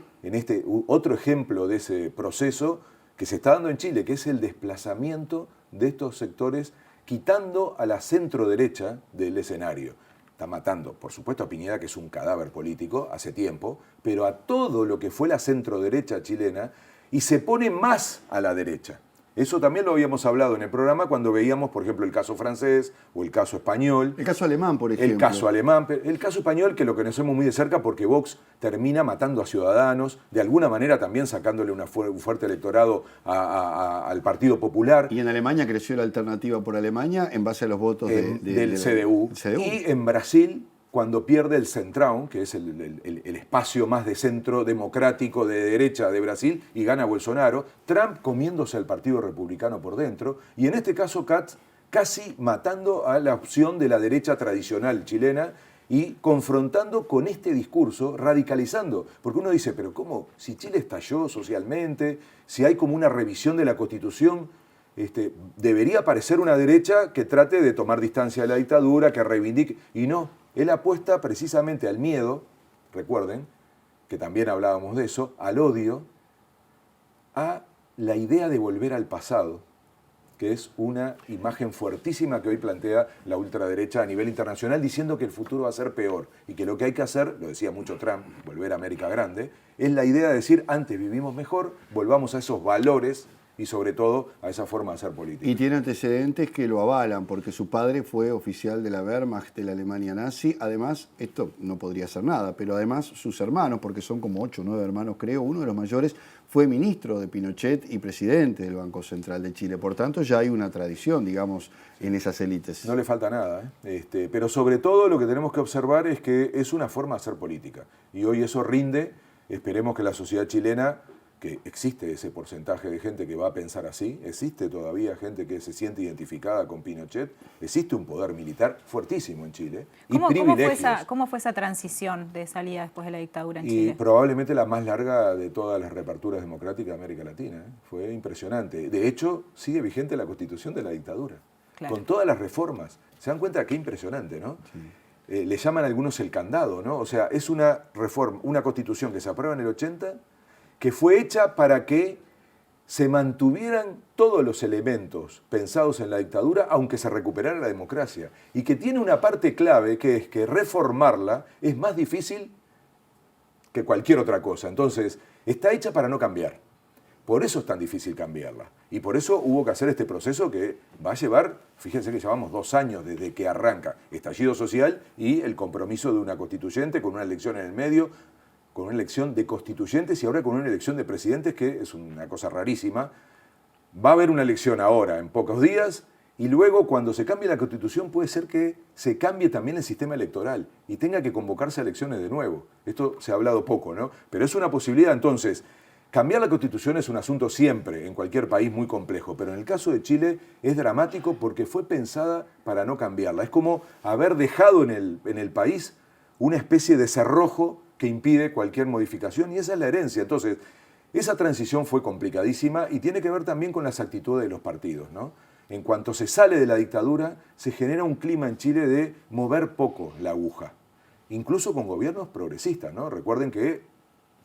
otro ejemplo de ese proceso que se está dando en Chile, que es el desplazamiento de estos sectores quitando a la centro-derecha del escenario. Está matando, por supuesto, a Piñera, que es un cadáver político hace tiempo, pero a todo lo que fue la centro-derecha chilena y se pone más a la derecha. Eso también lo habíamos hablado en el programa cuando veíamos, por ejemplo, el caso francés o el caso español. El caso alemán, por ejemplo. El caso alemán, el caso español, que lo conocemos muy de cerca porque Vox termina matando a Ciudadanos, de alguna manera también sacándole un fuerte electorado al Partido Popular. Y en Alemania creció la Alternativa por Alemania en base a los votos del CDU. Y en Brasil, cuando pierde el Centrão, que es el espacio más de centro democrático de derecha de Brasil, y gana Bolsonaro, Trump comiéndose al Partido Republicano por dentro, y en este caso Katz casi matando a la opción de la derecha tradicional chilena y confrontando con este discurso, radicalizando. Porque uno dice, pero ¿cómo? Si Chile estalló socialmente, si hay como una revisión de la Constitución, debería aparecer una derecha que trate de tomar distancia de la dictadura, que reivindique, y no. Él apuesta precisamente al miedo, recuerden, que también hablábamos de eso, al odio, a la idea de volver al pasado, que es una imagen fuertísima que hoy plantea la ultraderecha a nivel internacional, diciendo que el futuro va a ser peor y que lo que hay que hacer, lo decía mucho Trump, volver a América Grande, es la idea de decir, antes vivimos mejor, volvamos a esos valores y sobre todo a esa forma de hacer política. Y tiene antecedentes que lo avalan, porque su padre fue oficial de la Wehrmacht de la Alemania nazi. Además, esto no podría ser nada, pero además sus hermanos, porque son como 8 o 9 hermanos creo, uno de los mayores fue ministro de Pinochet y presidente del Banco Central de Chile. Por tanto, ya hay una tradición, digamos, en esas élites. No le falta nada, pero sobre todo lo que tenemos que observar es que es una forma de hacer política. Y hoy eso rinde. Esperemos que la sociedad chilena, que existe ese porcentaje de gente que va a pensar así, existe todavía gente que se siente identificada con Pinochet, existe un poder militar fuertísimo en Chile y privilegios. ¿Cómo fue esa transición de salida después de la dictadura en Chile? Y probablemente la más larga de todas las reaperturas democráticas de América Latina. Fue impresionante. De hecho, sigue vigente la Constitución de la dictadura, claro, con todas las reformas. ¿Se dan cuenta qué impresionante, no? Sí. Le llaman algunos el candado, ¿no? O sea, es una reforma, una Constitución que se aprueba en el 80, que fue hecha para que se mantuvieran todos los elementos pensados en la dictadura, aunque se recuperara la democracia. Y que tiene una parte clave, que es que reformarla es más difícil que cualquier otra cosa. Entonces, está hecha para no cambiar. Por eso es tan difícil cambiarla. Y por eso hubo que hacer este proceso que va a llevar, fíjense que llevamos 2 años desde que arranca estallido social y el compromiso de una constituyente con una elección en el medio, con una elección de constituyentes y ahora con una elección de presidentes, que es una cosa rarísima. Va a haber una elección ahora, en pocos días, Y luego, cuando se cambie la Constitución, puede ser que se cambie también el sistema electoral y tenga que convocarse a elecciones de nuevo. Esto se ha hablado poco, ¿no? Pero es una posibilidad. Entonces, cambiar la Constitución es un asunto siempre, en cualquier país, muy complejo. Pero en el caso de Chile es dramático porque fue pensada para no cambiarla. Es como haber dejado en el país una especie de cerrojo que impide cualquier modificación, y esa es la herencia. Entonces, esa transición fue complicadísima y tiene que ver también con las actitudes de los partidos, ¿no? En cuanto se sale de la dictadura, se genera un clima en Chile de mover poco la aguja, incluso con gobiernos progresistas, ¿no? Recuerden que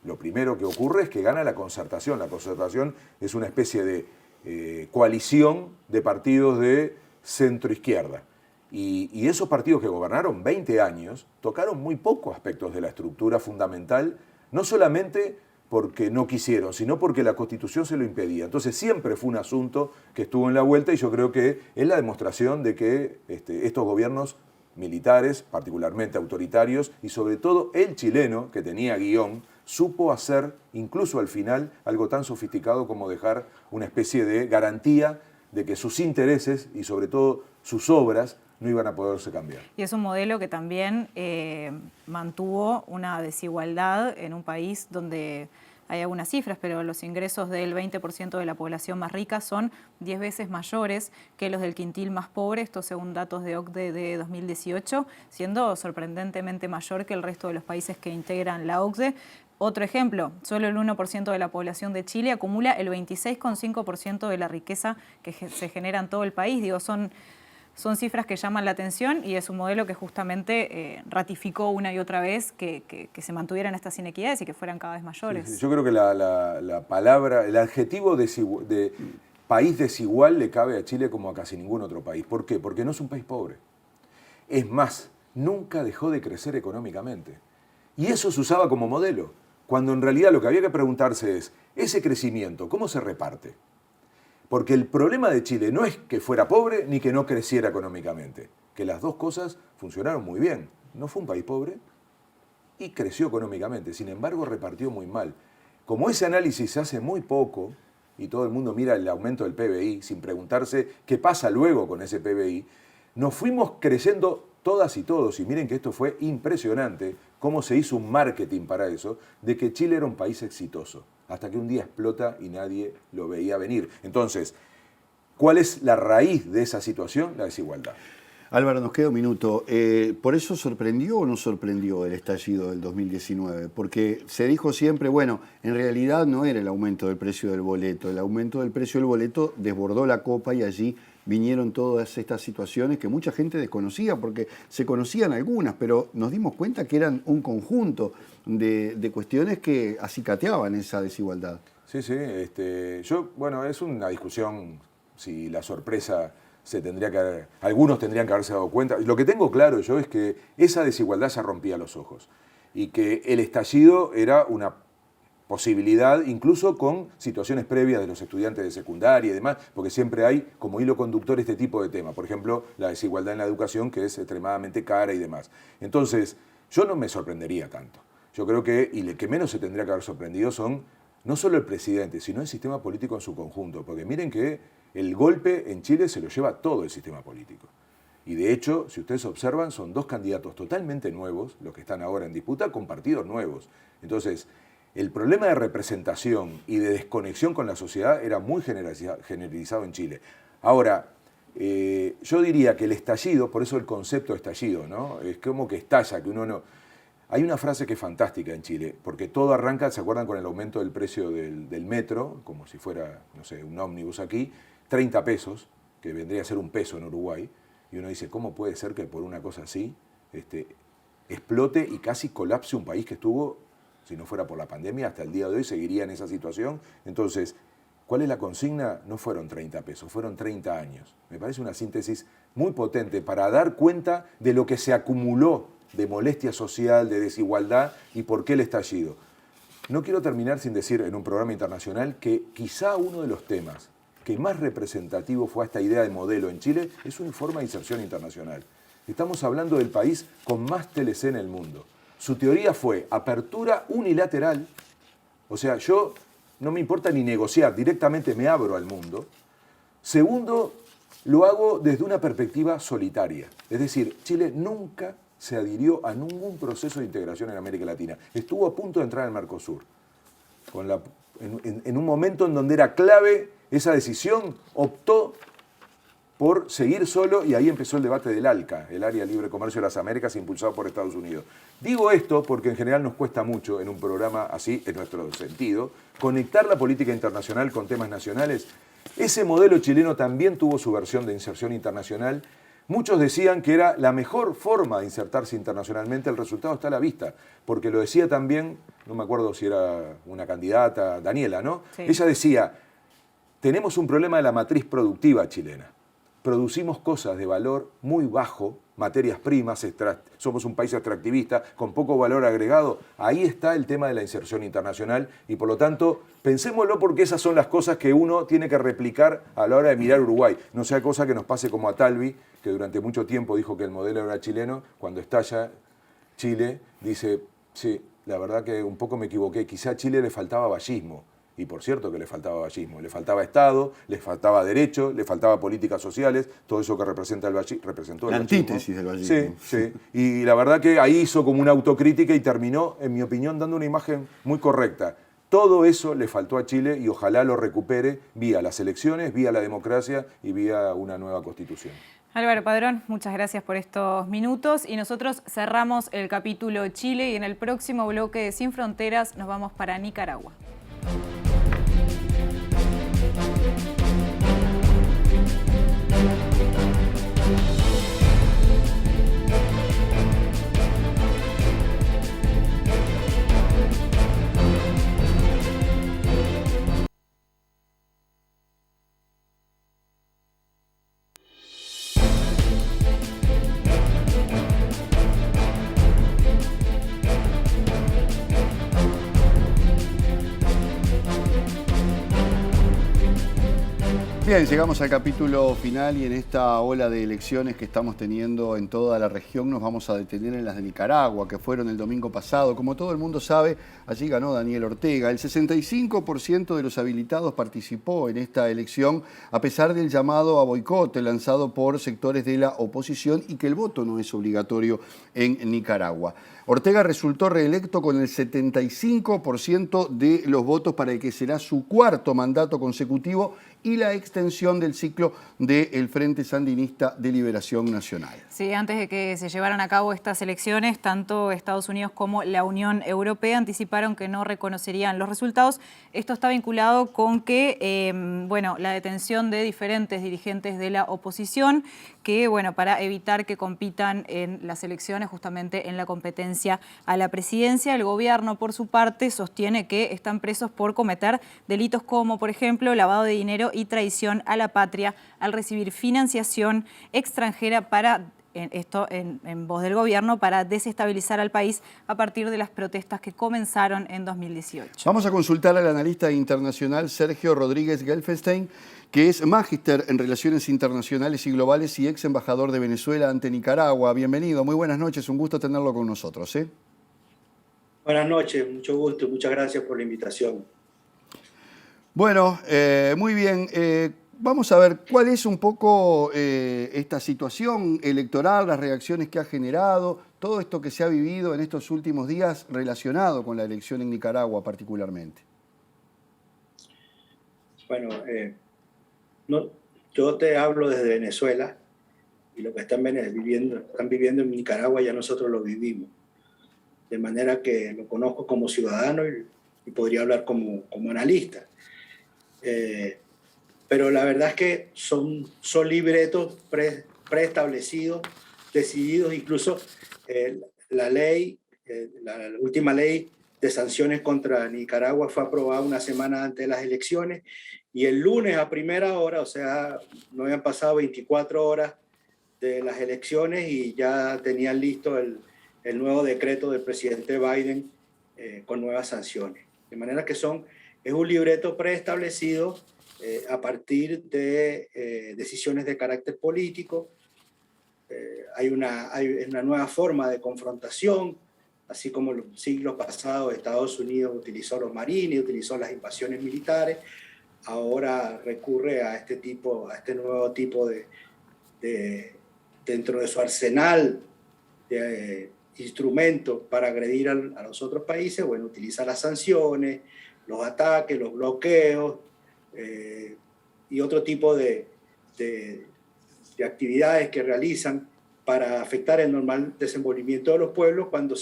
lo primero que ocurre es que gana la concertación. La concertación es una especie de coalición de partidos de centro-izquierda. Y esos partidos que gobernaron 20 años tocaron muy pocos aspectos de la estructura fundamental, no solamente porque no quisieron, sino porque la Constitución se lo impedía. Entonces siempre fue un asunto que estuvo en la vuelta, y yo creo que es la demostración de que estos gobiernos militares, particularmente autoritarios, y sobre todo el chileno, que tenía guión, supo hacer, incluso al final, algo tan sofisticado como dejar una especie de garantía de que sus intereses y sobre todo sus obras no iban a poderse cambiar. Y es un modelo que también mantuvo una desigualdad en un país donde hay algunas cifras, pero los ingresos del 20% de la población más rica son 10 veces mayores que los del quintil más pobre, esto según datos de OCDE de 2018, siendo sorprendentemente mayor que el resto de los países que integran la OCDE. Otro ejemplo, solo el 1% de la población de Chile acumula el 26,5% de la riqueza que se genera en todo el país. Digo, son cifras que llaman la atención, y es un modelo que justamente ratificó una y otra vez que se mantuvieran estas inequidades y que fueran cada vez mayores. Sí, sí. Yo creo que la palabra, el adjetivo de país desigual le cabe a Chile como a casi ningún otro país. ¿Por qué? Porque no es un país pobre. Es más, nunca dejó de crecer económicamente. Y eso se usaba como modelo, cuando en realidad lo que había que preguntarse es, ese crecimiento, ¿cómo se reparte? Porque el problema de Chile no es que fuera pobre ni que no creciera económicamente, que las dos cosas funcionaron muy bien. No fue un país pobre y creció económicamente, sin embargo repartió muy mal. Como ese análisis se hace muy poco y todo el mundo mira el aumento del PBI sin preguntarse qué pasa luego con ese PBI, nos fuimos creciendo todas y todos, y miren que esto fue impresionante, cómo se hizo un marketing para eso, de que Chile era un país exitoso, hasta que un día explota y nadie lo veía venir. Entonces, ¿cuál es la raíz de esa situación? La desigualdad. Álvaro, nos queda un minuto. ¿Por eso sorprendió o no sorprendió el estallido del 2019? Porque se dijo siempre, bueno, en realidad no era el aumento del precio del boleto. El aumento del precio del boleto desbordó la copa y allí vinieron todas estas situaciones que mucha gente desconocía, porque se conocían algunas, pero nos dimos cuenta que eran un conjunto de cuestiones que acicateaban esa desigualdad. Sí, sí. Bueno, es una discusión si la sorpresa algunos tendrían que haberse dado cuenta. Lo que tengo claro yo es que esa desigualdad se rompía a los ojos y que el estallido era una posibilidad, incluso con situaciones previas de los estudiantes de secundaria y demás, porque siempre hay como hilo conductor este tipo de temas. Por ejemplo, la desigualdad en la educación, que es extremadamente cara y demás. Entonces, yo no me sorprendería tanto. Yo creo que, y el que menos se tendría que haber sorprendido son no solo el presidente, sino el sistema político en su conjunto. Porque miren que el golpe en Chile se lo lleva todo el sistema político. Y de hecho, si ustedes observan, son dos candidatos totalmente nuevos, los que están ahora en disputa, con partidos nuevos. Entonces, el problema de representación y de desconexión con la sociedad era muy generalizado en Chile. Ahora, yo diría que el estallido, por eso el concepto de estallido, ¿no? Es como que estalla, que uno no... Hay una frase que es fantástica en Chile, porque todo arranca, ¿se acuerdan? Con el aumento del precio del metro, como si fuera, no sé, un ómnibus aquí, 30 pesos, que vendría a ser un peso en Uruguay, y uno dice, ¿cómo puede ser que por una cosa así explote y casi colapse un país que estuvo, si no fuera por la pandemia, hasta el día de hoy seguiría en esa situación? Entonces, ¿cuál es la consigna? No fueron 30 pesos, fueron 30 años. Me parece una síntesis muy potente para dar cuenta de lo que se acumuló de molestia social, de desigualdad y por qué el estallido. No quiero terminar sin decir en un programa internacional que quizá uno de los temas que más representativo fue a esta idea de modelo en Chile es un informe de inserción internacional. Estamos hablando del país con más TLC en el mundo. Su teoría fue apertura unilateral, o sea, yo no me importa ni negociar, directamente me abro al mundo. Segundo, lo hago desde una perspectiva solitaria. Es decir, Chile nunca se adhirió a ningún proceso de integración en América Latina. Estuvo a punto de entrar al Mercosur. En un momento en donde era clave esa decisión, optó por seguir solo y ahí empezó el debate del ALCA, el Área de Libre Comercio de las Américas, impulsado por Estados Unidos. Digo esto porque en general nos cuesta mucho en un programa así, en nuestro sentido, conectar la política internacional con temas nacionales. Ese modelo chileno también tuvo su versión de inserción internacional. Muchos decían que era la mejor forma de insertarse internacionalmente. El resultado está a la vista, porque lo decía también, no me acuerdo si era una candidata, Daniela, ¿no? Sí. Ella decía, tenemos un problema de la matriz productiva chilena. Producimos cosas de valor muy bajo, materias primas, somos un país extractivista con poco valor agregado. Ahí está el tema de la inserción internacional y por lo tanto pensémoslo porque esas son las cosas que uno tiene que replicar a la hora de mirar Uruguay. No sea cosa que nos pase como a Talvi, que durante mucho tiempo dijo que el modelo era chileno, cuando estalla Chile dice, sí, la verdad que un poco me equivoqué, quizá a Chile le faltaba vallismo. Y por cierto que le faltaba vallismo, le faltaba Estado, le faltaba derecho, le faltaba políticas sociales, todo eso que representa el vallismo, representó el vallismo. La antítesis del vallismo. Sí, sí. Y la verdad que ahí hizo como una autocrítica y terminó, en mi opinión, dando una imagen muy correcta. Todo eso le faltó a Chile y ojalá lo recupere vía las elecciones, vía la democracia y vía una nueva constitución. Álvaro Padrón, muchas gracias por estos minutos y nosotros cerramos el capítulo Chile y en el próximo bloque de Sin Fronteras nos vamos para Nicaragua. Bien, llegamos al capítulo final y en esta ola de elecciones que estamos teniendo en toda la región nos vamos a detener en las de Nicaragua, que fueron el domingo pasado. Como todo el mundo sabe, allí ganó Daniel Ortega. El 65% de los habilitados participó en esta elección, a pesar del llamado a boicot lanzado por sectores de la oposición y que el voto no es obligatorio en Nicaragua. Ortega resultó reelecto con el 75% de los votos para el que será su cuarto mandato consecutivo y la extensión del ciclo del Frente Sandinista de Liberación Nacional. Sí, antes de que se llevaran a cabo estas elecciones, tanto Estados Unidos como la Unión Europea anticiparon que no reconocerían los resultados. Esto está vinculado con que, la detención de diferentes dirigentes de la oposición, que, para evitar que compitan en las elecciones, justamente en la competencia a la presidencia. El gobierno, por su parte, sostiene que están presos por cometer delitos como, por ejemplo, lavado de dinero y traición a la patria al recibir financiación extranjera en voz del gobierno, para desestabilizar al país a partir de las protestas que comenzaron en 2018. Vamos a consultar al analista internacional Sergio Rodríguez Gelfenstein, que es magíster en Relaciones Internacionales y Globales y ex embajador de Venezuela ante Nicaragua. Bienvenido, muy buenas noches, un gusto tenerlo con nosotros. Buenas noches, mucho gusto, muchas gracias por la invitación. Bueno, muy bien. Vamos a ver cuál es un poco esta situación electoral, las reacciones que ha generado, todo esto que se ha vivido en estos últimos días relacionado con la elección en Nicaragua particularmente. Bueno, yo te hablo desde Venezuela y lo que están viviendo en Nicaragua ya nosotros lo vivimos. De manera que lo conozco como ciudadano y podría hablar como analista. Pero la verdad es que son libretos preestablecidos, decididos. Incluso la última ley de sanciones contra Nicaragua fue aprobada una semana antes de las elecciones y el lunes a primera hora, o sea, no habían pasado 24 horas de las elecciones y ya tenían listo el nuevo decreto del presidente Biden con nuevas sanciones. De manera que es un libreto preestablecido a partir de decisiones de carácter político. Hay una nueva forma de confrontación, así como en los siglos pasados Estados Unidos utilizó los marines, utilizó las invasiones militares. ahora recurre a este nuevo tipo dentro de su arsenal de instrumentos para agredir a los otros países, bueno, utiliza las sanciones, los ataques, los bloqueos y otro tipo de actividades que realizan para afectar el normal desenvolvimiento de los pueblos cuando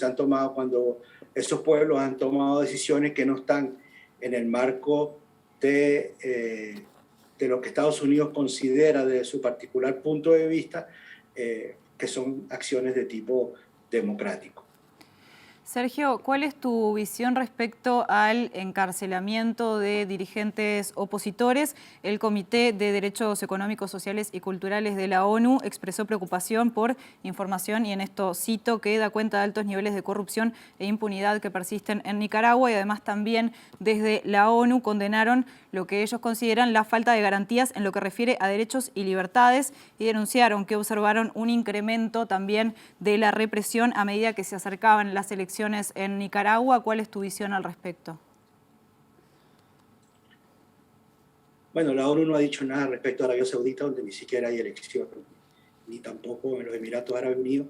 esos pueblos han tomado decisiones que no están en el marco de lo que Estados Unidos considera desde su particular punto de vista, que son acciones de tipo democrático. Sergio, ¿cuál es tu visión respecto al encarcelamiento de dirigentes opositores? El Comité de Derechos Económicos, Sociales y Culturales de la ONU expresó preocupación por información, y en esto cito, que da cuenta de altos niveles de corrupción e impunidad que persisten en Nicaragua, y además también desde la ONU condenaron lo que ellos consideran la falta de garantías en lo que refiere a derechos y libertades, y denunciaron que observaron un incremento también de la represión a medida que se acercaban las elecciones en Nicaragua. ¿Cuál es tu visión al respecto? Bueno, la ONU no ha dicho nada respecto a Arabia Saudita, donde ni siquiera hay elecciones, ni tampoco en los Emiratos Árabes Unidos,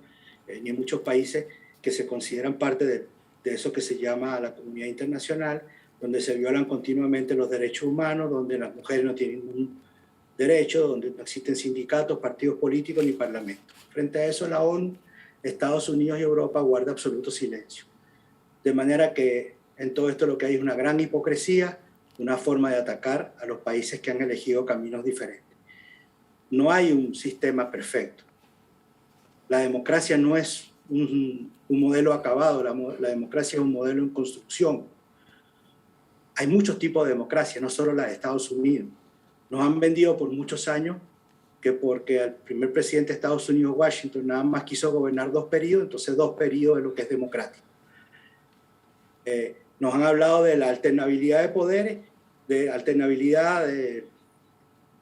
ni en muchos países que se consideran parte de eso que se llama la comunidad internacional, donde se violan continuamente los derechos humanos, donde las mujeres no tienen ningún derecho, donde no existen sindicatos, partidos políticos ni parlamentos. Frente a eso, la ONU, Estados Unidos y Europa guarda absoluto silencio. De manera que en todo esto lo que hay es una gran hipocresía, una forma de atacar a los países que han elegido caminos diferentes. No hay un sistema perfecto. La democracia no es un modelo acabado, la democracia es un modelo en construcción. Hay muchos tipos de democracia, no solo la de Estados Unidos. Nos han vendido por muchos años que porque el primer presidente de Estados Unidos, Washington, nada más quiso gobernar 2 periodos, entonces 2 periodos es lo que es democrático. Nos han hablado de la alternabilidad de poderes, de alternabilidad de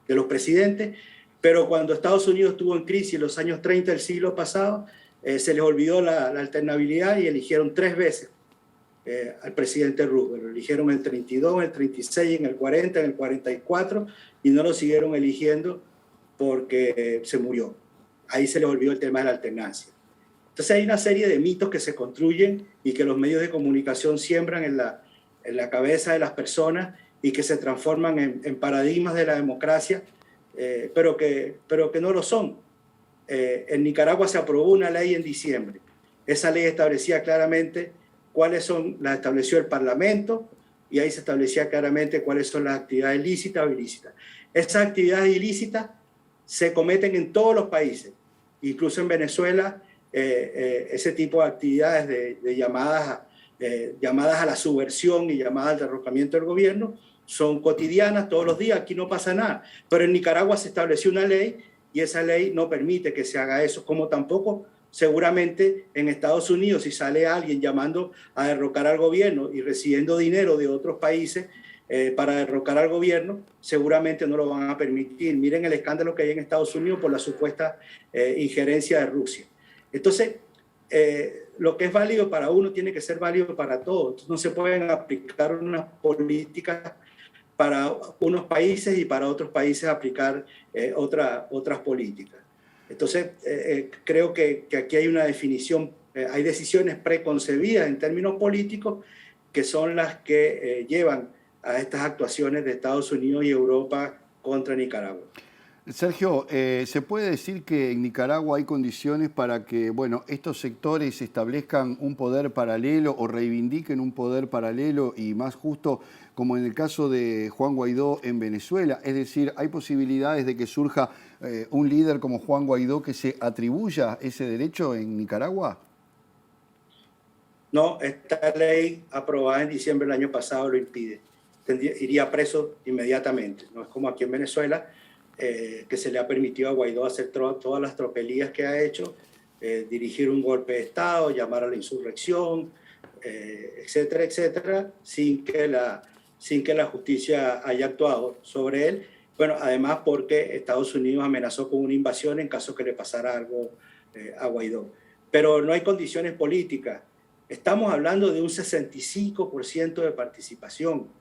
los presidentes, pero cuando Estados Unidos estuvo en crisis en los años 30 del siglo pasado, se les olvidó la alternabilidad y eligieron 3 veces al presidente Roosevelt. Lo eligieron en el 32, en el 36, en el 40, en el 44, y no lo siguieron eligiendo porque se murió. Ahí se les olvidó el tema de la alternancia. Entonces hay una serie de mitos que se construyen y que los medios de comunicación siembran en la cabeza de las personas y que se transforman en paradigmas de la democracia, pero que no lo son. En Nicaragua se aprobó una ley en diciembre. Esa ley establecía claramente las estableció el Parlamento, y ahí se establecía claramente cuáles son las actividades lícitas o ilícitas. Esas actividades ilícitas se cometen en todos los países, incluso en Venezuela. Ese tipo de actividades de llamadas a la subversión y llamadas al derrocamiento del gobierno son cotidianas todos los días. Aquí no pasa nada, pero en Nicaragua se estableció una ley y esa ley no permite que se haga eso, como tampoco seguramente en Estados Unidos, si sale alguien llamando a derrocar al gobierno y recibiendo dinero de otros países para derrocar al gobierno, seguramente no lo van a permitir. Miren el escándalo que hay en Estados Unidos por la supuesta injerencia de Rusia. Entonces, lo que es válido para uno tiene que ser válido para todos. No se pueden aplicar unas políticas para unos países y para otros países aplicar otras políticas. Entonces, creo que aquí hay una definición, hay decisiones preconcebidas en términos políticos que son las que llevan a estas actuaciones de Estados Unidos y Europa contra Nicaragua. Sergio, ¿se puede decir que en Nicaragua hay condiciones para que, bueno, estos sectores establezcan un poder paralelo o reivindiquen un poder paralelo y más justo, como en el caso de Juan Guaidó en Venezuela? Es decir, ¿hay posibilidades de que surja un líder como Juan Guaidó que se atribuya ese derecho en Nicaragua? No, esta ley aprobada en diciembre del año pasado lo impide. Iría preso inmediatamente. No es como aquí en Venezuela, que se le ha permitido a Guaidó hacer todas las tropelías que ha hecho, dirigir un golpe de Estado, llamar a la insurrección, etcétera, etcétera, sin que la justicia haya actuado sobre él. Bueno, además porque Estados Unidos amenazó con una invasión en caso que le pasara algo a Guaidó. Pero no hay condiciones políticas. Estamos hablando de un 65% de participación.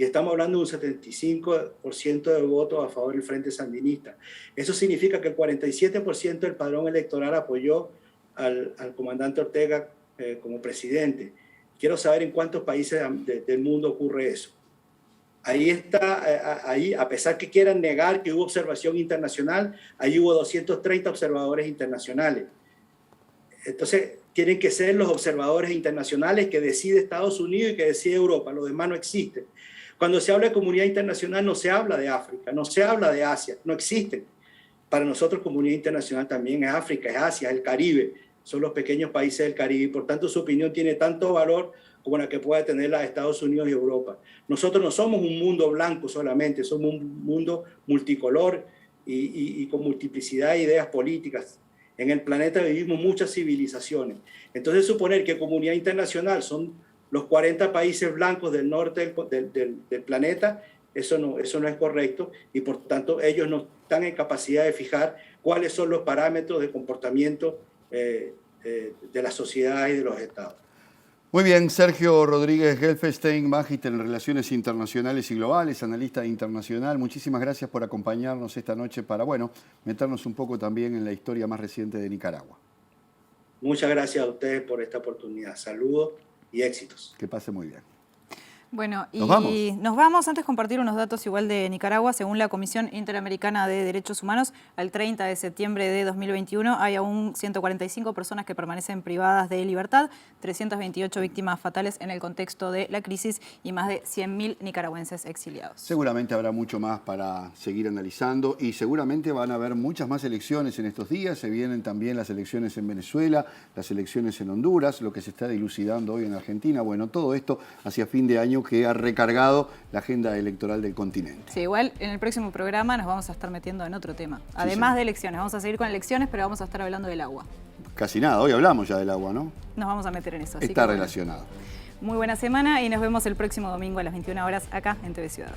y estamos hablando de un 75% de votos a favor del Frente Sandinista. Eso significa que el 47% del padrón electoral apoyó al comandante Ortega como presidente. Quiero saber en cuántos países del mundo ocurre eso. Ahí está, ahí, a pesar que quieran negar que hubo observación internacional, ahí hubo 230 observadores internacionales. Entonces, tienen que ser los observadores internacionales que decide Estados Unidos y que decide Europa, los demás no existen. Cuando se habla de comunidad internacional no se habla de África, no se habla de Asia, no existen. Para nosotros comunidad internacional también es África, es Asia, es el Caribe, son los pequeños países del Caribe y por tanto su opinión tiene tanto valor como la que pueda tener la de Estados Unidos y Europa. Nosotros no somos un mundo blanco solamente, somos un mundo multicolor y con multiplicidad de ideas políticas. En el planeta vivimos muchas civilizaciones. Entonces suponer que comunidad internacional son los 40 países blancos del norte del planeta, eso no es correcto y por tanto ellos no están en capacidad de fijar cuáles son los parámetros de comportamiento de la sociedad y de los estados. Muy bien, Sergio Rodríguez Gelfenstein, magíster en Relaciones Internacionales y Globales, analista internacional. Muchísimas gracias por acompañarnos esta noche para, bueno, meternos un poco también en la historia más reciente de Nicaragua. Muchas gracias a ustedes por esta oportunidad. Saludos y éxitos. Que pase muy bien. Bueno, y nos vamos. Antes compartir unos datos igual de Nicaragua. Según la Comisión Interamericana de Derechos Humanos, al 30 de septiembre de 2021 hay aún 145 personas que permanecen privadas de libertad, 328 víctimas fatales en el contexto de la crisis y más de 100.000 nicaragüenses exiliados. Seguramente habrá mucho más para seguir analizando y seguramente van a haber muchas más elecciones en estos días. Se vienen también las elecciones en Venezuela, las elecciones en Honduras, lo que se está dilucidando hoy en Argentina. Bueno, todo esto hacia fin de año que ha recargado la agenda electoral del continente. Sí, igual en el próximo programa nos vamos a estar metiendo en otro tema. Además de elecciones, vamos a seguir con elecciones, pero vamos a estar hablando del agua. Casi nada, hoy hablamos ya del agua, ¿no? Nos vamos a meter en eso. Está relacionado. Muy buena semana y nos vemos el próximo domingo a las 21 horas acá en TV Ciudad.